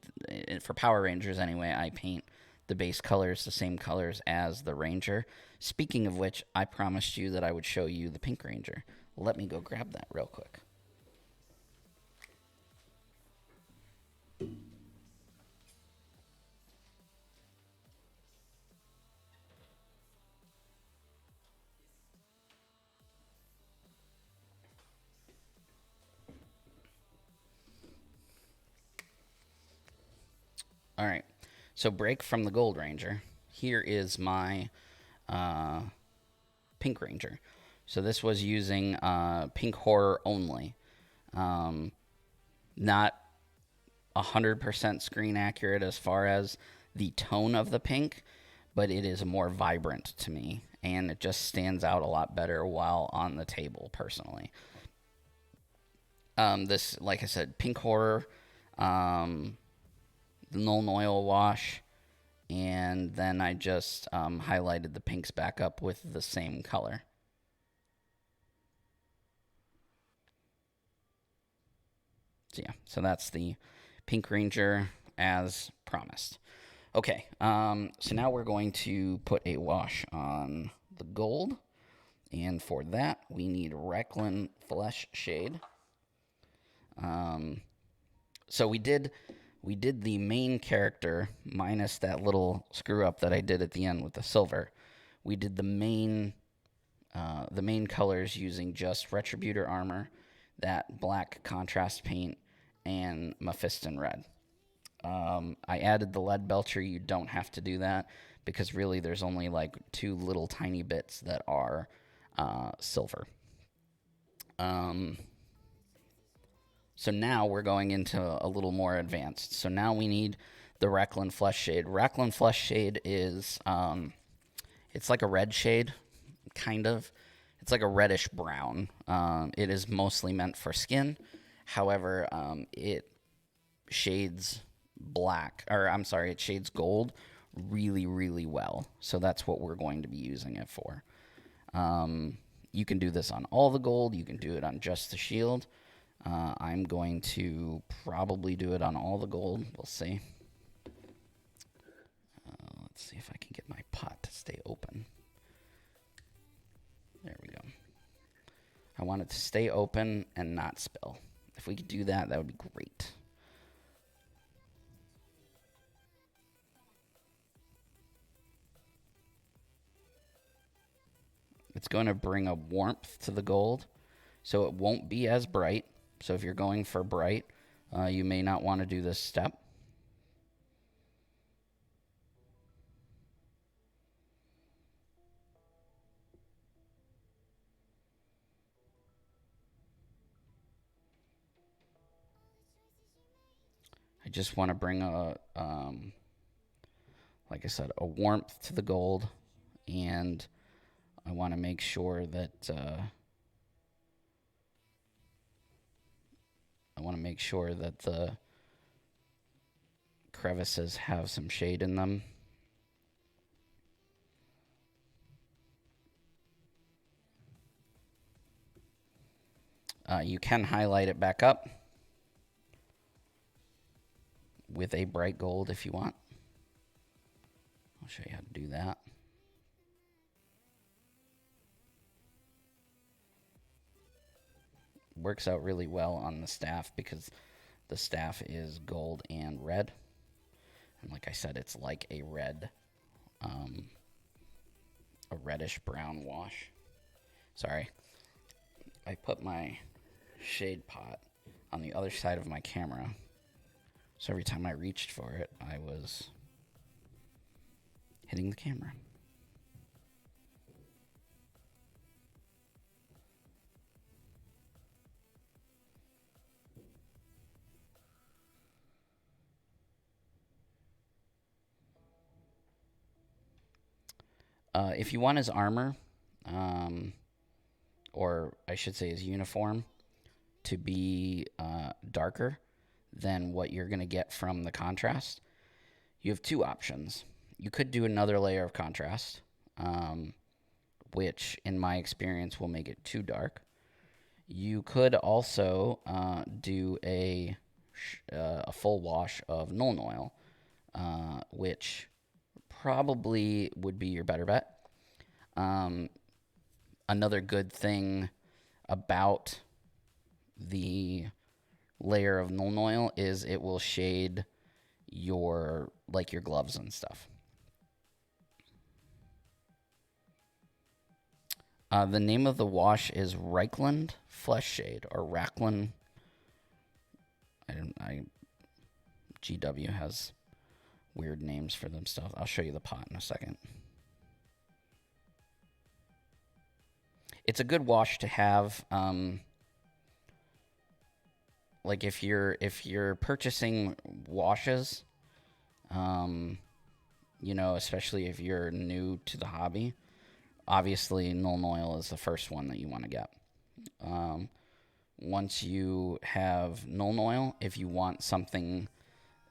for Power Rangers anyway, I paint the base colors the same colors as the Ranger. Speaking of which, I promised you that I would show you the Pink Ranger. Let me go grab that real quick. All right. So break from the Gold Ranger. Here is my Pink Ranger. So this was using pink horror only. Not 100% screen accurate as far as the tone of the pink, but it is more vibrant to me, and it just stands out a lot better while on the table, personally. This, like I said, pink horror, the Null Oil wash, and then I just highlighted the pinks back up with the same color. So yeah, so that's the Pink Ranger as promised. Okay, so now we're going to put a wash on the gold, and for that we need Recklin Flesh Shade. So we did the main character minus that little screw up that I did at the end with the silver. We did the main colors using just Retributor armor, that black contrast paint, and Mephiston red. I added the lead belcher. You don't have to do that because really there's only like 2 little tiny bits that are silver. So now we're going into a little more advanced. So now we need the Recklin Flesh Shade. Recklin Flesh Shade is, it's like a red shade, kind of. It's like a reddish brown. It is mostly meant for skin. However, it shades it shades gold really, really well. So that's what we're going to be using it for. You can do this on all the gold. You can do it on just the shield. I'm going to probably do it on all the gold. We'll see. Let's see if I can get my pot to stay open. There we go. I want it to stay open and not spill. If we could do that, that would be great. It's going to bring a warmth to the gold, so it won't be as bright. So if you're going for bright, you may not want to do this step. I just want to bring like I said, a warmth to the gold, and I want to make sure that the crevices have some shade in them. You can highlight it back up with a bright gold if you want. I'll show you how to do that. Works out really well on the staff because the staff is gold and red. And like I said, it's like a red, a reddish brown wash. Sorry. I put my shade pot on the other side of my camera. So every time I reached for it, I was hitting the camera. If you want his armor, or I should say his uniform, to be darker than what you're going to get from the contrast, you have 2 options. You could do another layer of contrast, which in my experience will make it too dark. You could also do a full wash of Null Oil, which probably would be your better bet. Another good thing about the layer of Null Oil is it will shade your gloves and stuff. The name of the wash is Recklin Flesh Shade, or Recklin. GW has weird names for them stuff. I'll show you the pot in a second. It's a good wash to have. Like if you're purchasing washes, you know, especially if you're new to the hobby, obviously Nuln Oil is the first one that you want to get. Once you have Nuln Oil, if you want something,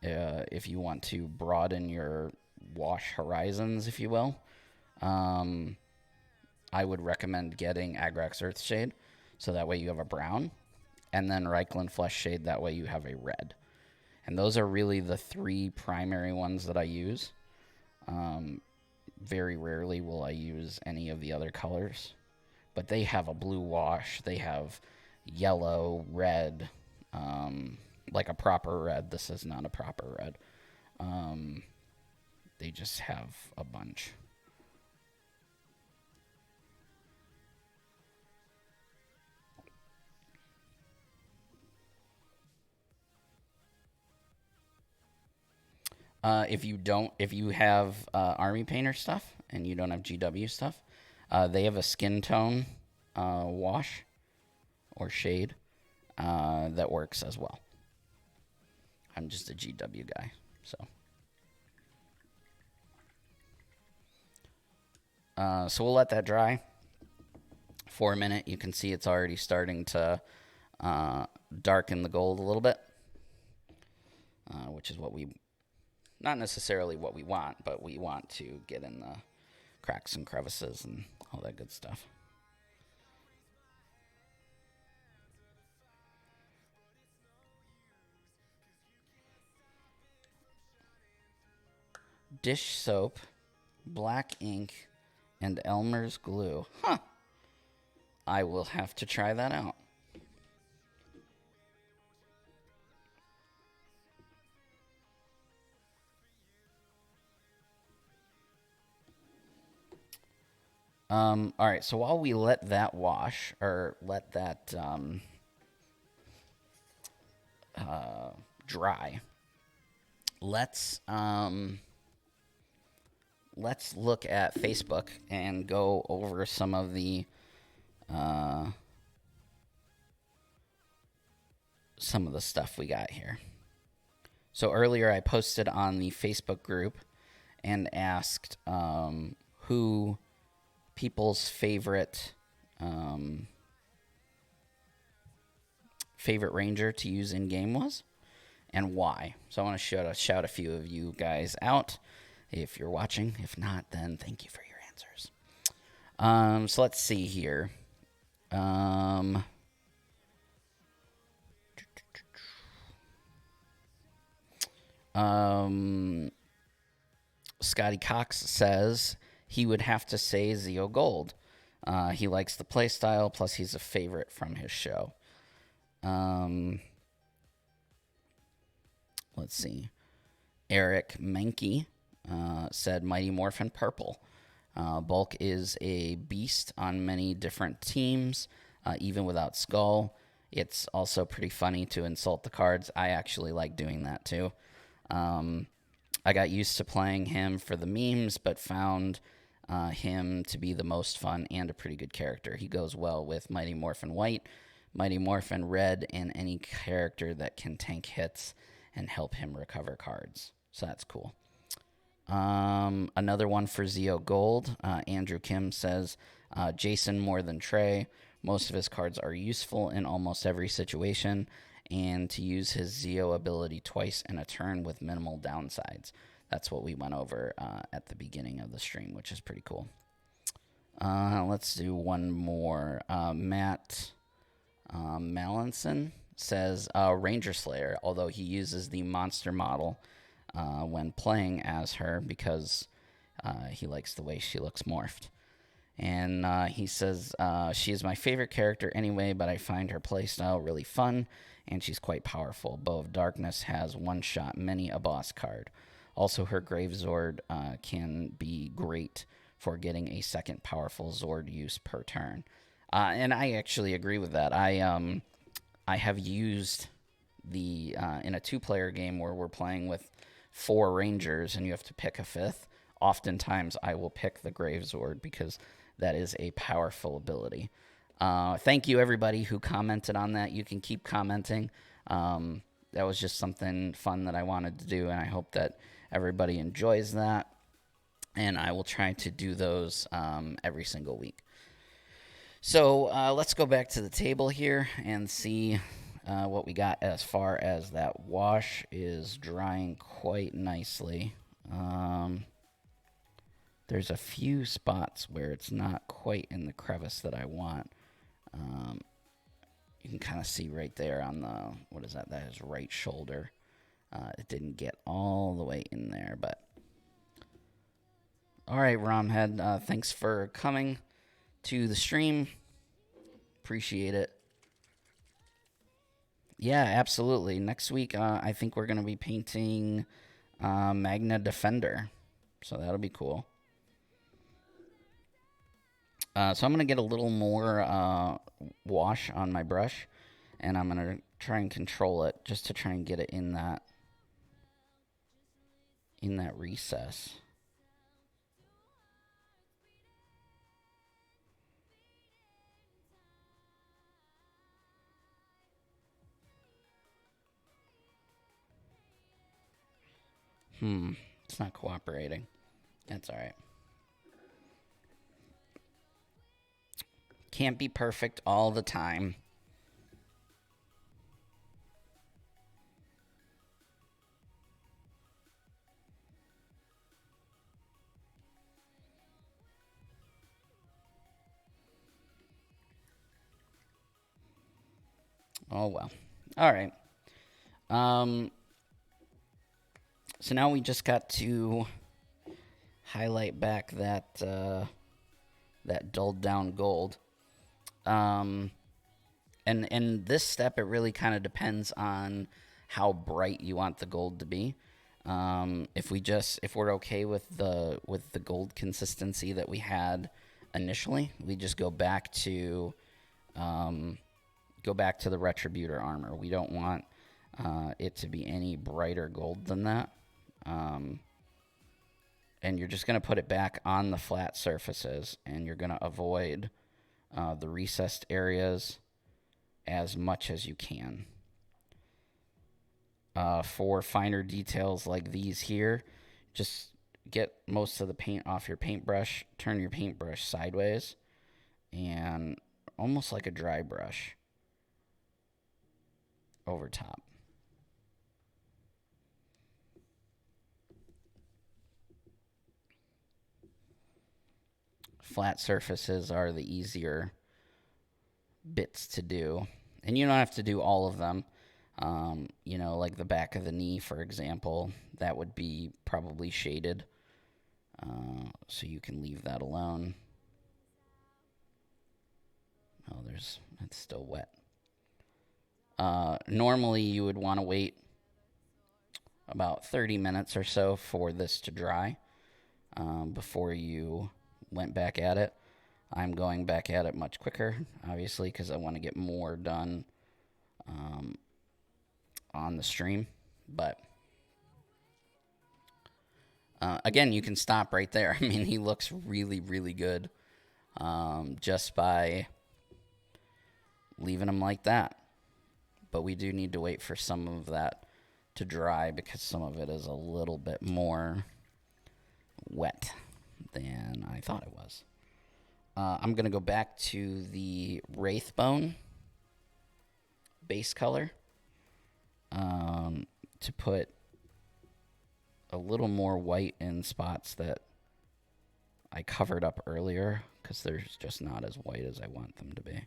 if you want to broaden your wash horizons, if you will, I would recommend getting Agrax Earthshade, so that way you have a brown, and then Reikland Flesh Shade, that way you have a red. And those are really the three primary ones that I use. Very rarely will I use any of the other colors, but they have a blue wash, they have yellow, red, like a proper red. This is not a proper red. They just have a bunch. If you have Army Painter stuff and you don't have GW stuff, they have a skin tone wash or shade that works as well. I'm just a GW guy, so. So we'll let that dry for a minute. You can see it's already starting to darken the gold a little bit, which is what we, not necessarily what we want, but we want to get in the cracks and crevices and all that good stuff. Dish soap, black ink, and Elmer's glue. Huh. I will have to try that out. All right, so while we let that wash, or let that dry, let's look at Facebook and go over some of the stuff we got here. So earlier I posted on the Facebook group and asked who people's favorite ranger to use in game was and why. So I want to shout a few of you guys out if you're watching. If not, then thank you for your answers. So let's see here. Scotty Cox says he would have to say Zeo Gold. He likes the playstyle, plus he's a favorite from his show. Let's see. Eric Menke said Mighty Morphin Purple. Bulk is a beast on many different teams, even without Skull. It's also pretty funny to insult the cards. I actually like doing that too. I got used to playing him for the memes, but found him to be the most fun and a pretty good character. He goes well with Mighty Morphin White, Mighty Morphin Red, and any character that can tank hits and help him recover cards. So that's cool. Another one for Zeo Gold. Andrew Kim says, Jason more than Trey. Most of his cards are useful in almost every situation, and to use his Zeo ability twice in a turn with minimal downsides. That's what we went over at the beginning of the stream, which is pretty cool. Let's do one more. Matt Mallinson says Ranger Slayer, although he uses the monster model when playing as her because he likes the way she looks morphed. And he says, she is my favorite character anyway, but I find her playstyle really fun, and she's quite powerful. Bow of Darkness has one-shot many a boss card. Also, her Grave Zord can be great for getting a second powerful Zord use per turn. And I actually agree with that. I have used the in a two-player game where we're playing with 4 Rangers and you have to pick a 5th, oftentimes I will pick the Gravesword because that is a powerful ability. Thank you, everybody who commented on that. You can keep commenting. That was just something fun that I wanted to do, and I hope that everybody enjoys that. And I will try to do those every single week. So let's go back to the table here and see what we got as far as that wash is drying quite nicely. There's a few spots where it's not quite in the crevice that I want. You can kind of see right there on the, what is that? That is right shoulder. It didn't get all the way in there, but. All right, Romhead, thanks for coming to the stream. Appreciate it. Yeah, absolutely. Next week, I think we're going to be painting Magna Defender. So that'll be cool. So I'm going to get a little more wash on my brush. And I'm going to try and control it just to try and get it in that recess. It's not cooperating. That's all right. Can't be perfect all the time. Oh, well. All right. So now we just got to highlight back that dulled down gold. And this step, it really kind of depends on how bright you want the gold to be. If we're okay with the gold consistency that we had initially, we just go back to the Retributor armor. We don't want it to be any brighter gold than that. And you're just going to put it back on the flat surfaces, and you're going to avoid the recessed areas as much as you can. For finer details like these here, just get most of the paint off your paintbrush, turn your paintbrush sideways, and almost like a dry brush over top. Flat surfaces are the easier bits to do. And you don't have to do all of them. Like the back of the knee, for example, that would be probably shaded. So you can leave that alone. Oh, it's still wet. Normally you would want to wait about 30 minutes or so for this to dry before you went back at it. I'm going back at it much quicker, obviously, because I want to get more done on the stream. But again, you can stop right there. I mean, he looks really, really good just by leaving him like that. But we do need to wait for some of that to dry because some of it is a little bit more wet than I thought it was. I'm going to go back to the Wraithbone base color to put a little more white in spots that I covered up earlier because they're just not as white as I want them to be.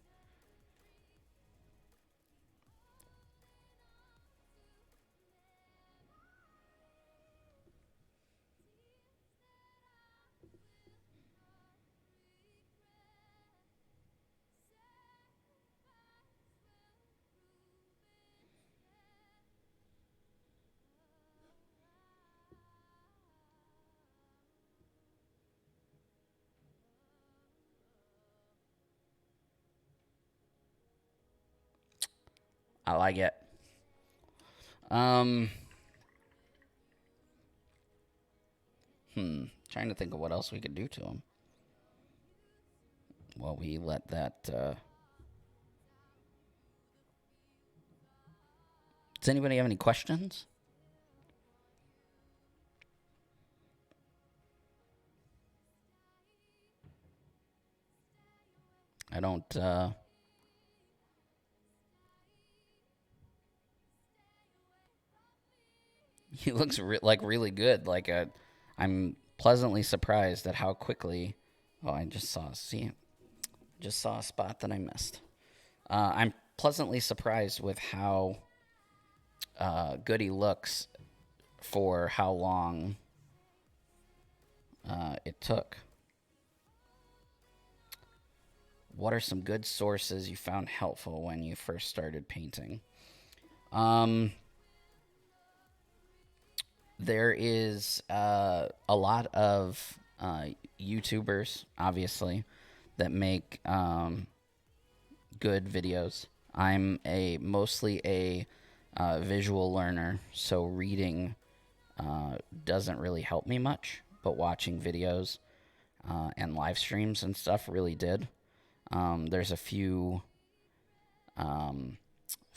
I like it. Trying to think of what else we could do to him. Well, we let that. Does anybody have any questions? I don't. He looks like really good. I'm pleasantly surprised at how quickly. Oh, I just saw. See, just saw a spot that I missed. I'm pleasantly surprised with how good he looks for how long it took. What are some good sources you found helpful when you first started painting? There is a lot of YouTubers, obviously, that make good videos. I'm mostly a visual learner, so reading doesn't really help me much, but watching videos and live streams and stuff really did. There's a few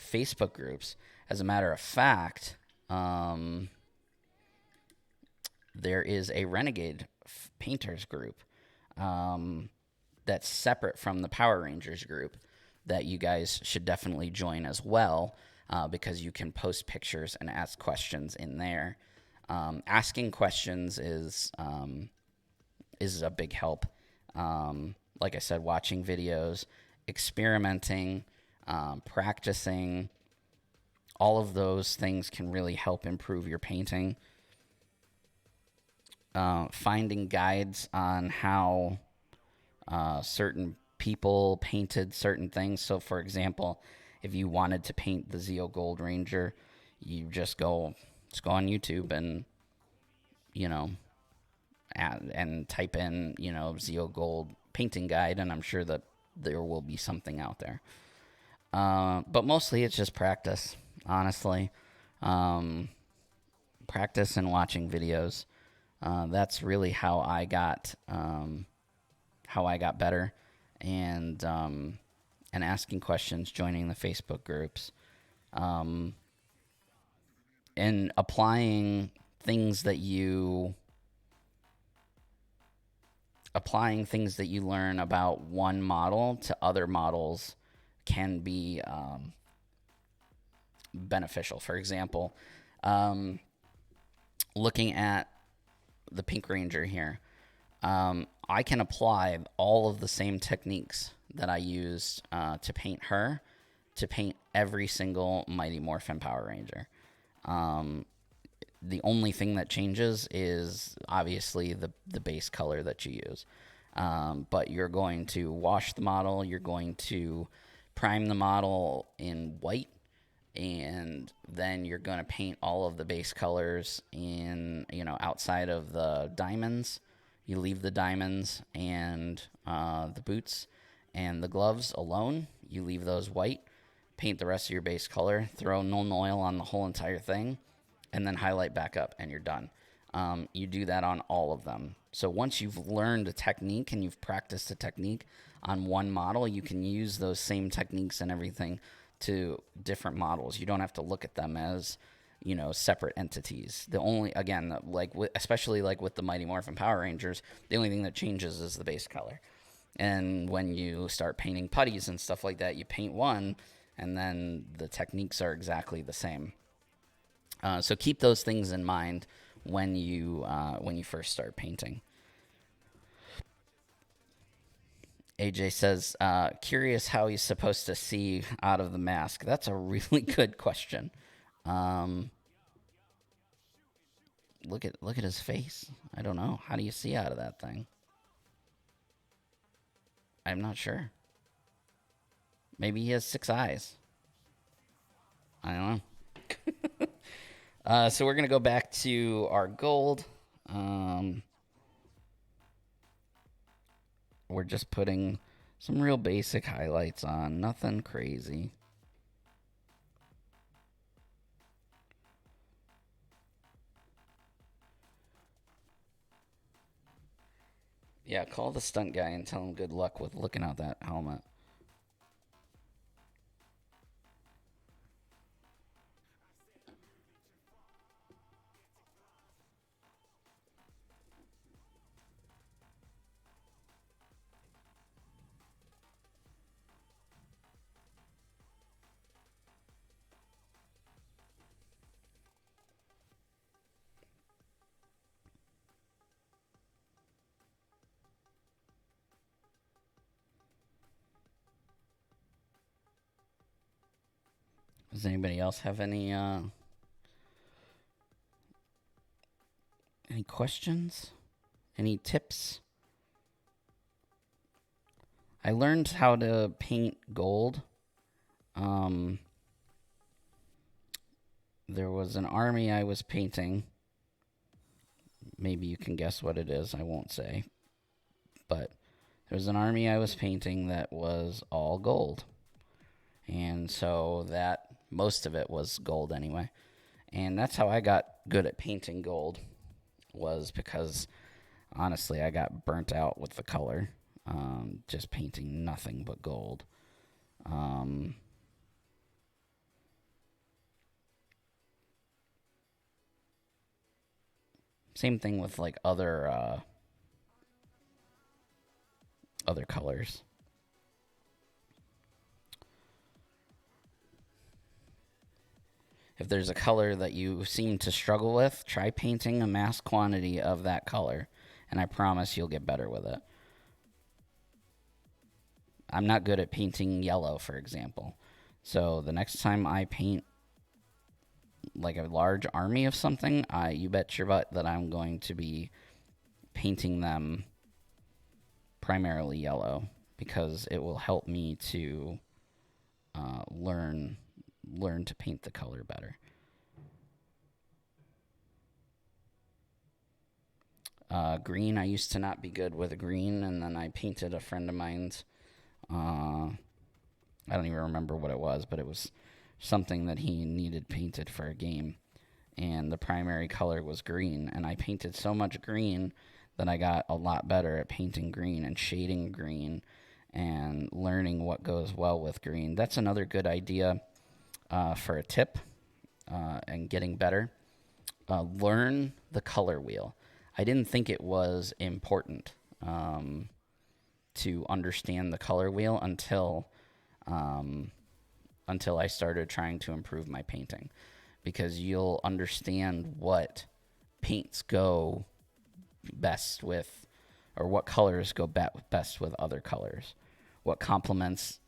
Facebook groups. As a matter of fact, there is a Renegade painters group that's separate from the Power Rangers group that you guys should definitely join as well, because you can post pictures and ask questions in there. Asking questions is a big help. Like I said, watching videos, experimenting, practicing, all of those things can really help improve your painting. Finding guides on how certain people painted certain things. So, for example, if you wanted to paint the Zeo Gold Ranger, you just go on YouTube and, and type in, Zeo Gold painting guide, and I'm sure that there will be something out there. But mostly it's just practice, honestly. Practice and watching videos. That's really how I got better, and asking questions, joining the Facebook groups, and applying things that you learn about one model to other models can be beneficial. For example, looking at the Pink Ranger here, I can apply all of the same techniques that I used to paint her to paint every single Mighty Morphin Power Ranger. The only thing that changes is obviously the base color that you use. But you're going to wash the model, you're going to prime the model in white, and then you're going to paint all of the base colors in, outside of the diamonds. You leave the diamonds and the boots and the gloves alone. You leave those white, paint the rest of your base color, throw Nuln Oil on the whole entire thing, and then highlight back up, and you're done. You do that on all of them. So once you've learned a technique and you've practiced a technique on one model, you can use those same techniques and everything to different models. You don't have to look at them as, separate entities. The only, again, especially with the Mighty Morphin Power Rangers, the only thing that changes is the base color. And when you start painting putties and stuff like that, you paint one, and then the techniques are exactly the same. So keep those things in mind when you first start painting. AJ says, curious how he's supposed to see out of the mask. That's a really good question. Look at his face. I don't know. How do you see out of that thing? I'm not sure. Maybe he has 6 eyes. I don't know. So we're going to go back to our gold. We're just putting some real basic highlights on. Nothing crazy. Yeah, call the stunt guy and tell him good luck with looking out that helmet. Does anybody else have any questions? Any tips? I learned how to paint gold. There was an army I was painting. Maybe you can guess what it is. I won't say. But there was an army I was painting that was all gold. And so that, most of it was gold anyway. And that's how I got good at painting gold, was because, honestly, I got burnt out with the color. Just painting nothing but gold. Same thing with like other colors. If there's a color that you seem to struggle with, try painting a mass quantity of that color, and I promise you'll get better with it. I'm not good at painting yellow, for example. So the next time I paint like a large army of something, you bet your butt that I'm going to be painting them primarily yellow, because it will help me to learn to paint the color better. Green, I used to not be good with green, and then I painted a friend of mine's. I don't even remember what it was, but it was something that he needed painted for a game, and the primary color was green, and I painted so much green that I got a lot better at painting green and shading green and learning what goes well with green. That's another good idea for a tip and getting better. Learn the color wheel. I didn't think it was important to understand the color wheel until I started trying to improve my painting, because you'll understand what paints go best with, or what colors go best with other colors, what complements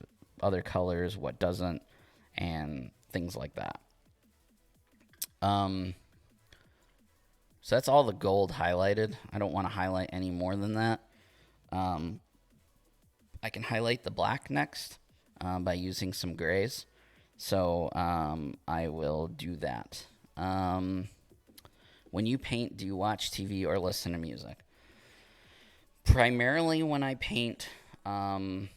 other colors, what doesn't, and things like that. So that's all the gold highlighted. I don't want to highlight any more than that. I can highlight the black next by using some grays. So I will do that. When you paint, do you watch TV or listen to music? Primarily when I paint, I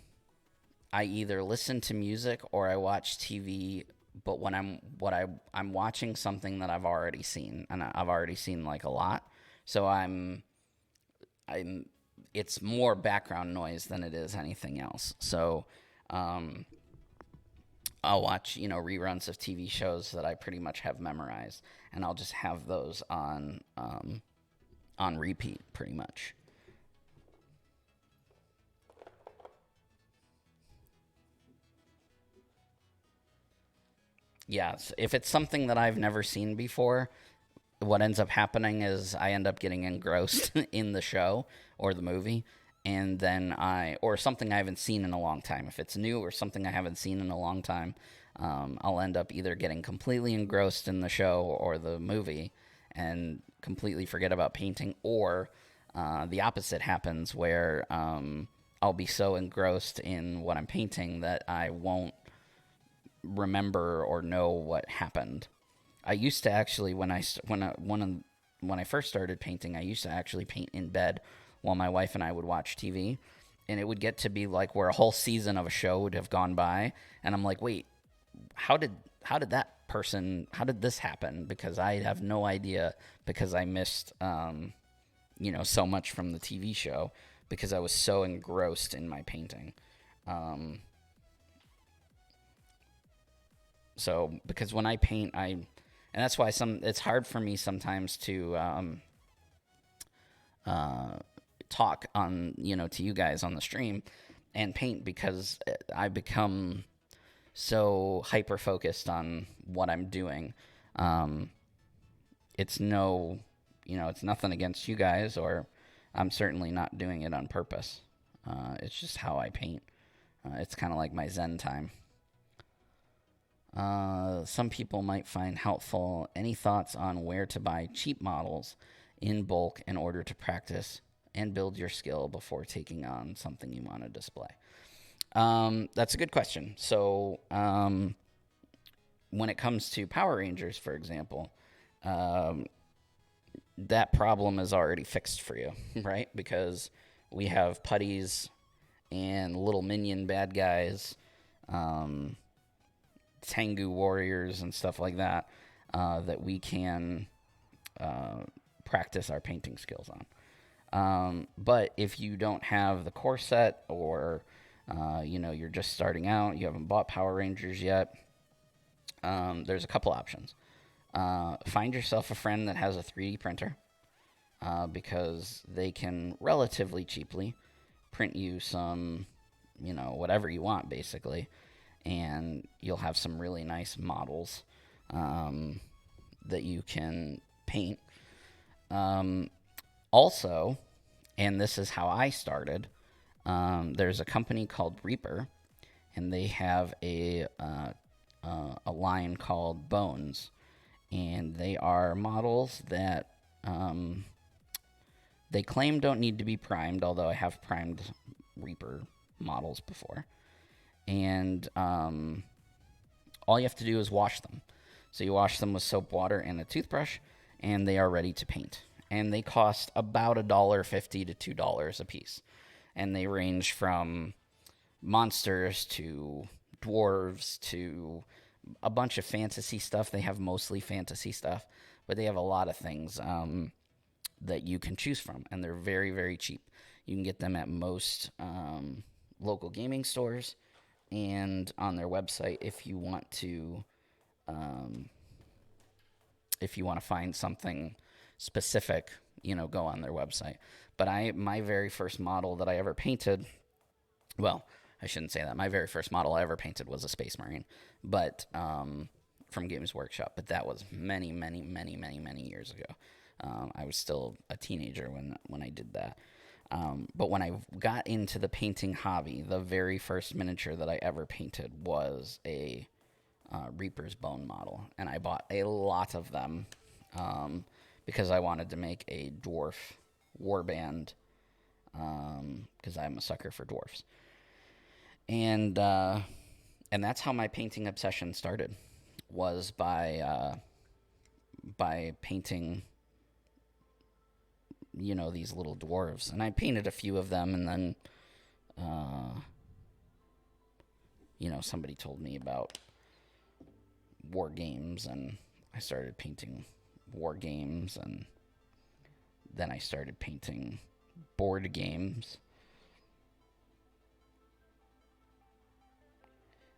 either listen to music or I watch TV. But when I'm watching something that I've already seen, and I've already seen like a lot, so it's more background noise than it is anything else. So I'll watch reruns of TV shows that I pretty much have memorized, and I'll just have those on repeat pretty much. Yeah, if it's something that I've never seen before, what ends up happening is I end up getting engrossed in the show or the movie, and then or something I haven't seen in a long time. If it's new or something I haven't seen in a long time, I'll end up either getting completely engrossed in the show or the movie and completely forget about painting, or the opposite happens where I'll be so engrossed in what I'm painting that I won't remember or know what happened. I used to actually, when I first started painting, I used to actually paint in bed while my wife and I would watch TV, and it would get to be like where a whole season of a show would have gone by, and I'm like, wait, how did this happen? Because I have no idea, because I missed so much from the TV show, because I was so engrossed in my painting. So because when I paint, and that's why it's hard for me sometimes to talk on, to you guys on the stream and paint, because I become so hyper focused on what I'm doing. It's no, it's nothing against you guys, or I'm certainly not doing it on purpose. It's just how I paint. It's kind of like my Zen time. Some people might find helpful. Any thoughts on where to buy cheap models in bulk in order to practice and build your skill before taking on something you want to display? That's a good question. So, when it comes to Power Rangers, for example, that problem is already fixed for you, right? Because we have putties and little minion bad guys, Tengu warriors and stuff like that, that we can practice our painting skills on. But if you don't have the core set, or you're just starting out, you haven't bought Power Rangers yet, there's a couple options. Find yourself a friend that has a 3D printer, because they can relatively cheaply print you some, whatever you want, basically, and you'll have some really nice models that you can paint. Also, and this is how I started, there's a company called Reaper, and they have a line called Bones, and they are models that they claim don't need to be primed, although I have primed Reaper models before. And all you have to do is wash them. So you wash them with soap, water, and a toothbrush, and they are ready to paint. And they cost about $1.50 to $2 a piece. And they range from monsters to dwarves to a bunch of fantasy stuff. They have mostly fantasy stuff, but they have a lot of things that you can choose from, and they're very, very cheap. You can get them at most local gaming stores and on their website if you want to find something specific, go on their website. But my very first model that I ever painted, well, I shouldn't say that. My very first model I ever painted was a Space Marine, but from Games Workshop. But that was many, many, many, many, many years ago. I was still a teenager when I did that. But when I got into the painting hobby, the very first miniature that I ever painted was a Reaper's Bone model. And I bought a lot of them because I wanted to make a dwarf warband, because I'm a sucker for dwarfs. And that's how my painting obsession started, was by painting, these little dwarves. And I painted a few of them, and then, somebody told me about war games, and I started painting war games, and then I started painting board games.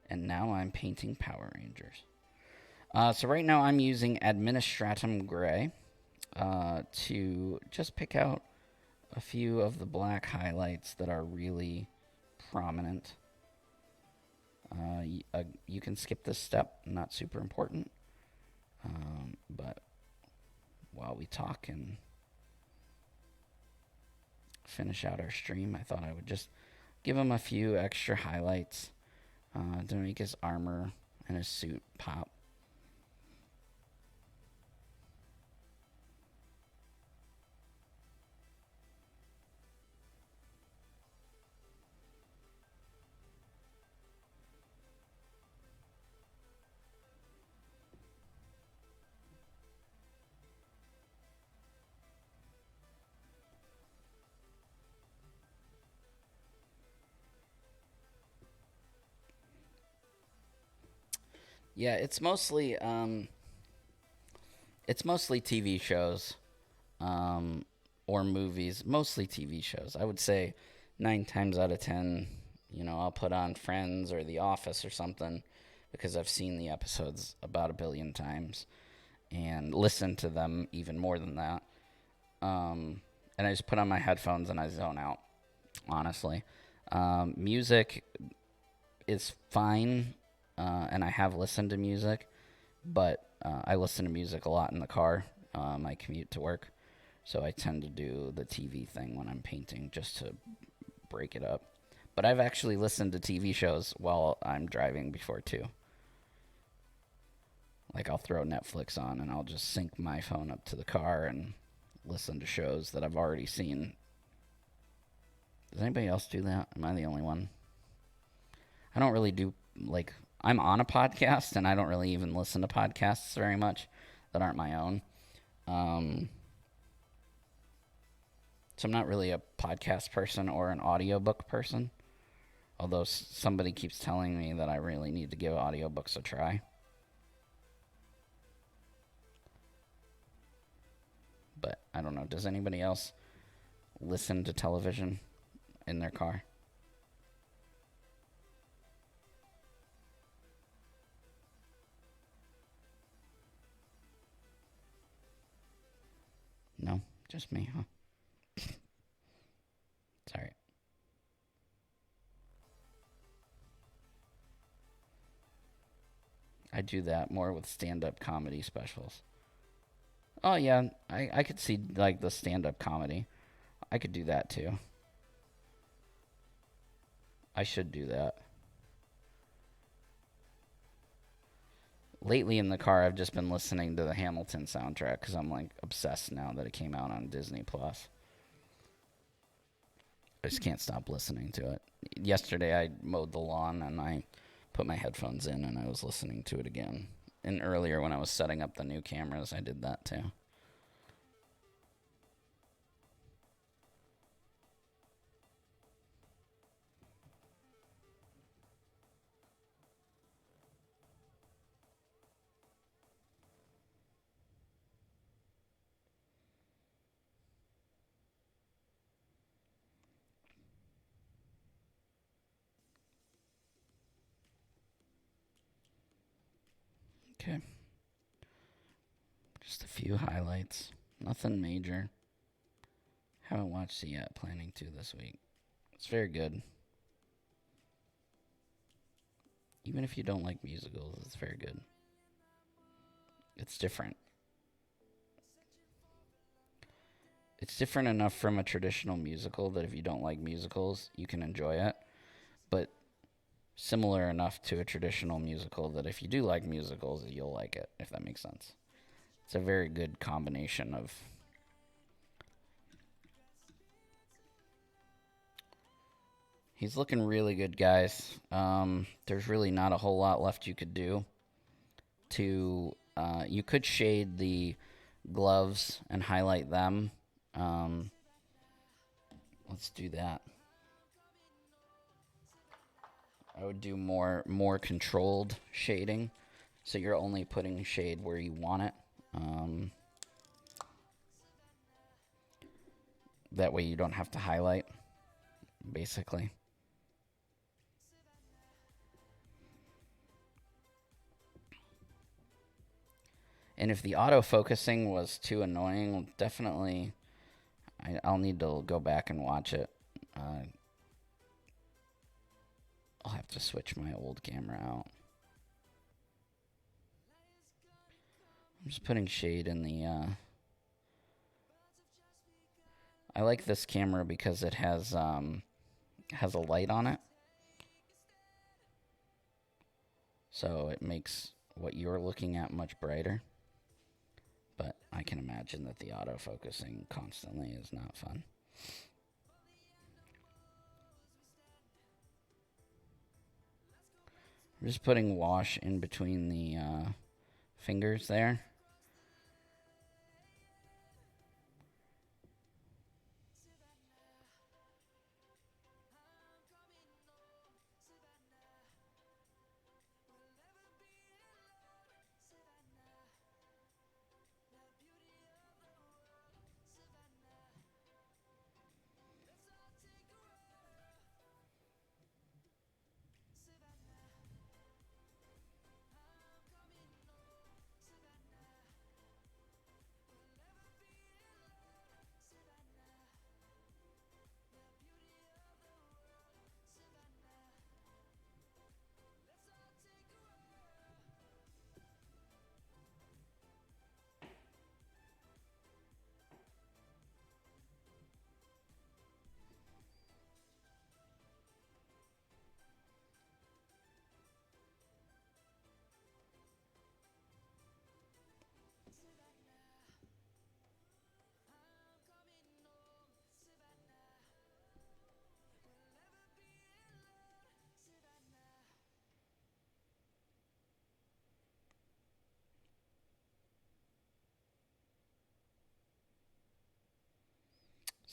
And now I'm painting Power Rangers. So right now I'm using Administratum Gray to just pick out a few of the black highlights that are really prominent. You can skip this step, not super important. But while we talk and finish out our stream, I thought I would just give him a few extra highlights to make his armor and his suit pop. Yeah, it's mostly TV shows. or movies, mostly TV shows. I would say 9 times out of 10, I'll put on Friends or The Office or something because I've seen the episodes about a billion times and listened to them even more than that. And I just put on my headphones and I zone out, honestly. Music is fine, and I have listened to music, but I listen to music a lot in the car. I commute to work, so I tend to do the TV thing when I'm painting just to break it up. But I've actually listened to TV shows while I'm driving before, too. Like, I'll throw Netflix on and I'll just sync my phone up to the car and listen to shows that I've already seen. Does anybody else do that? Am I the only one? I don't really do, like, I'm on a podcast and I don't really even listen to podcasts very much that aren't my own. So I'm not really a podcast person or an audiobook person. Although somebody keeps telling me that I really need to give audiobooks a try. But I don't know. Does anybody else listen to television in their car? No? Just me, huh? Sorry. I do that more with stand-up comedy specials. Oh, yeah. I could see, like, the stand-up comedy. I could do that, too. I should do that. Lately in the car, I've just been listening to the Hamilton soundtrack because I'm, like, obsessed now that it came out on Disney+. I just can't stop listening to it. Yesterday, I mowed the lawn, and I put my headphones in, and I was listening to it again. And earlier, when I was setting up the new cameras, I did that, too. Okay. Just a few highlights. Nothing major. Haven't watched it yet. Planning to this week. It's very good. Even if you don't like musicals, it's very good. It's different. It's different enough from a traditional musical that if you don't like musicals, you can enjoy it. But similar enough to a traditional musical that if you do like musicals, you'll like it, if that makes sense. It's a very good combination of. He's looking really good, guys. There's really not a whole lot left you could do. You could shade the gloves and highlight them. Let's do that. I would do more controlled shading, so you're only putting shade where you want it. That way you don't have to highlight, basically. And if the autofocusing was too annoying, definitely I'll need to go back and watch it. I'll have to switch my old camera out. I'm just putting shade in the. I like this camera because it has a light on it, so it makes what you're looking at much brighter. But I can imagine that the autofocusing constantly is not fun. I'm just putting wash in between the fingers there.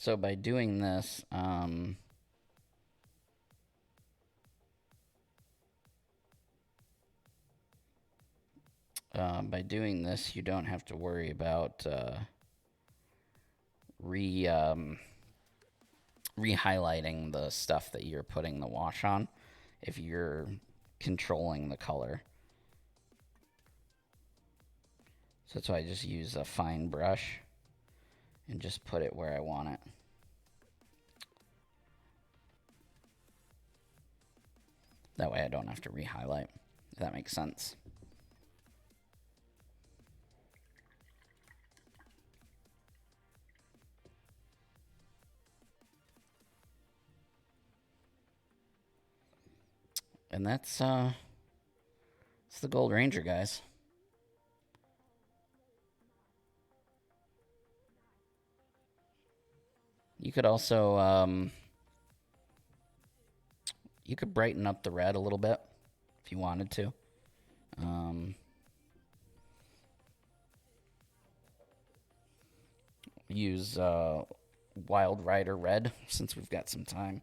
So by doing this, you don't have to worry about re-highlighting the stuff that you're putting the wash on if you're controlling the color. So that's why I just use a fine brush and just put it where I want it. That way I don't have to re-highlight, if that makes sense. And that's it's the Gold Ranger, guys. You could also you could brighten up the red a little bit if you wanted to. Use Wild Rider Red since we've got some time.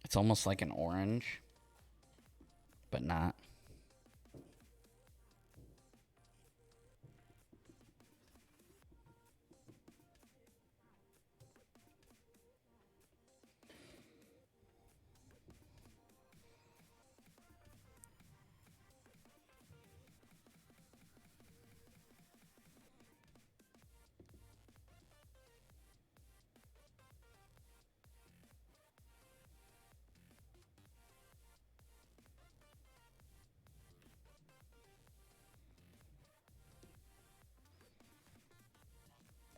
It's almost like an orange, but not.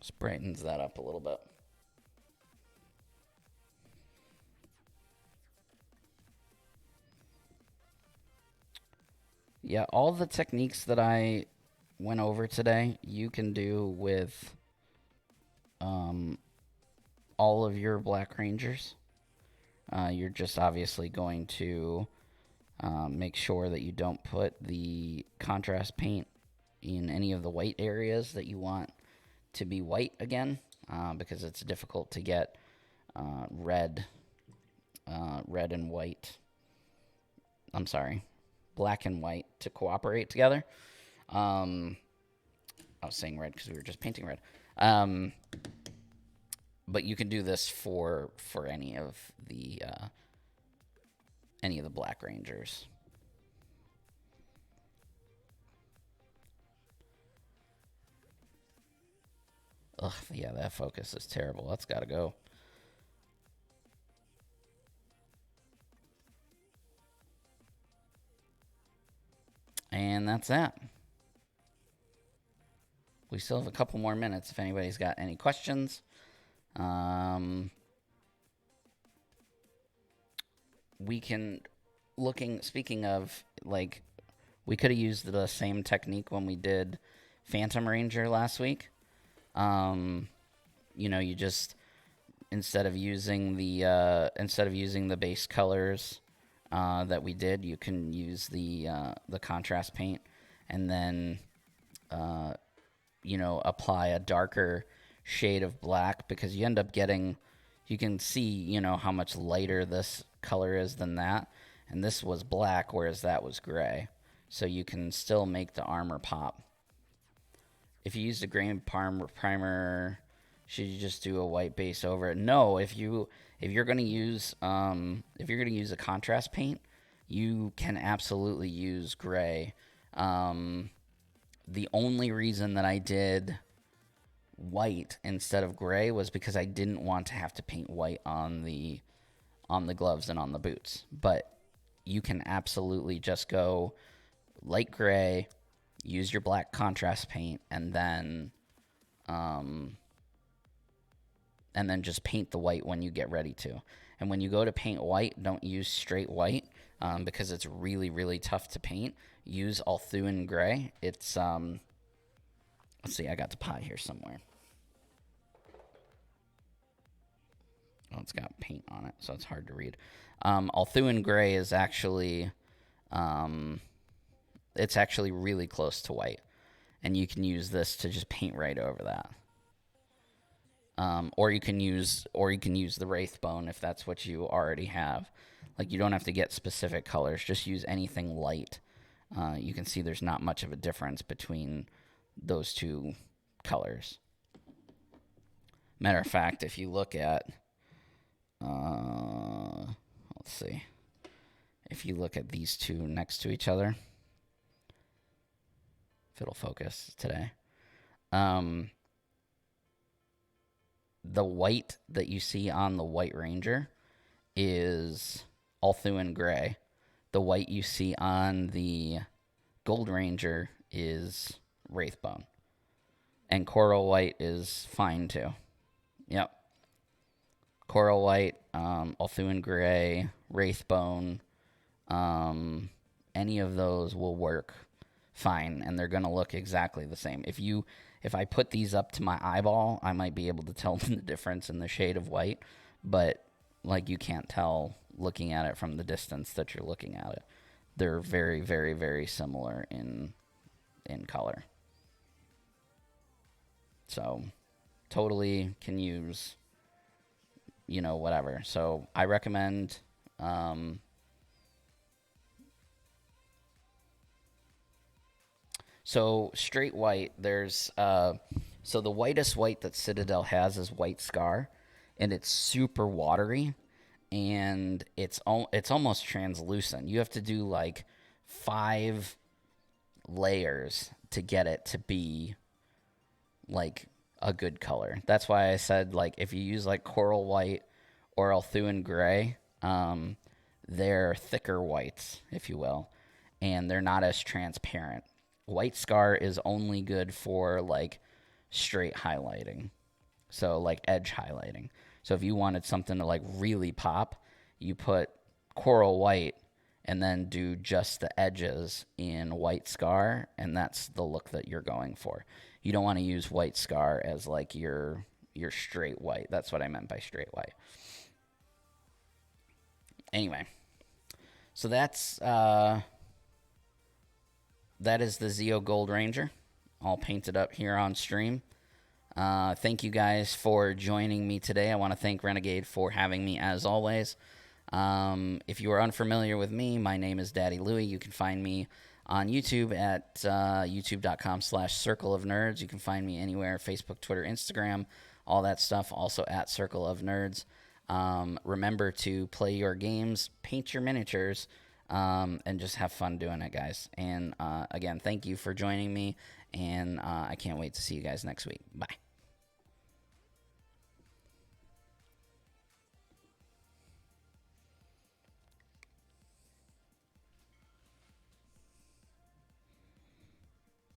Just brightens that up a little bit. Yeah, all the techniques that I went over today, you can do with all of your Black Rangers. You're just obviously going to make sure that you don't put the contrast paint in any of the white areas that you want to be white again, because it's difficult to get red and white. I'm sorry, black and white to cooperate together. I was saying red because we were just painting red. But you can do this for any of the Black Rangers. Ugh, yeah, that focus is terrible. That's got to go. And that's that. We still have a couple more minutes if anybody's got any questions. We can, speaking of, like, we could have used the same technique when we did Phantom Ranger last week. You just, instead of using the base colors that we did, you can use the contrast paint, and then apply a darker shade of black, because you end up getting, you can see how much lighter this color is than that, and this was black whereas that was gray, so you can still make the armor pop. If you used a green primer, should you just do a white base over it? No, if you're going to use a contrast paint, you can absolutely use gray. The only reason that I did white instead of gray was because I didn't want to have to paint white on the gloves and on the boots. But you can absolutely just go light gray, use your black contrast paint, and then just paint the white when you get ready to. And when you go to paint white, don't use straight white, because it's really, really tough to paint. Use Althuan gray. It's let's see, I got the pot here somewhere. Oh, it's got paint on it, so it's hard to read. Althuan gray is actually, it's actually really close to white. and you can use this to just paint right over that. Or you can use the wraith bone if that's what you already have. Like, you don't have to get specific colors. Just use anything light. You can see there's not much of a difference between those two colors. Matter of fact, if you look at, let's see, if you look at these two next to each other, if it'll focus today, the white that you see on the White Ranger is Althuan Gray. The white you see on the Gold Ranger is Wraithbone. And Coral White is fine too. Yep. Coral White, Althuan Gray, Wraithbone, any of those will work fine, and they're going to look exactly the same. If I put these up to my eyeball, I might be able to tell the difference in the shade of white, but like, you can't tell looking at it from the distance that you're looking at it. They're very, very, very similar in color. So totally can use, whatever. So I recommend so straight white, there's so the whitest white that Citadel has is White Scar, and it's super watery, and it's almost translucent. You have to do like 5 layers to get it to be like a good color. That's why I said, like, if you use like Coral White or Althuan Gray, they're thicker whites, if you will, and they're not as transparent. White Scar is only good for like straight highlighting, so like edge highlighting. So if you wanted something to like really pop, you put Coral White and then do just the edges in White Scar, and that's the look that you're going for. You don't want to use White Scar as like your straight white. That's what I meant by straight white. Anyway, so that is the Zeo Gold Ranger, all painted up here on stream. Thank you guys for joining me today. I want to thank Renegade for having me, as always. If you are unfamiliar with me, my name is Daddy Louie. You can find me on YouTube at youtube.com/Circle of Nerds. You can find me anywhere, Facebook, Twitter, Instagram, all that stuff, also at Circle of Nerds. Remember to play your games, paint your miniatures, and just have fun doing it, guys. And again, thank you for joining me, and I can't wait to see you guys next week. Bye.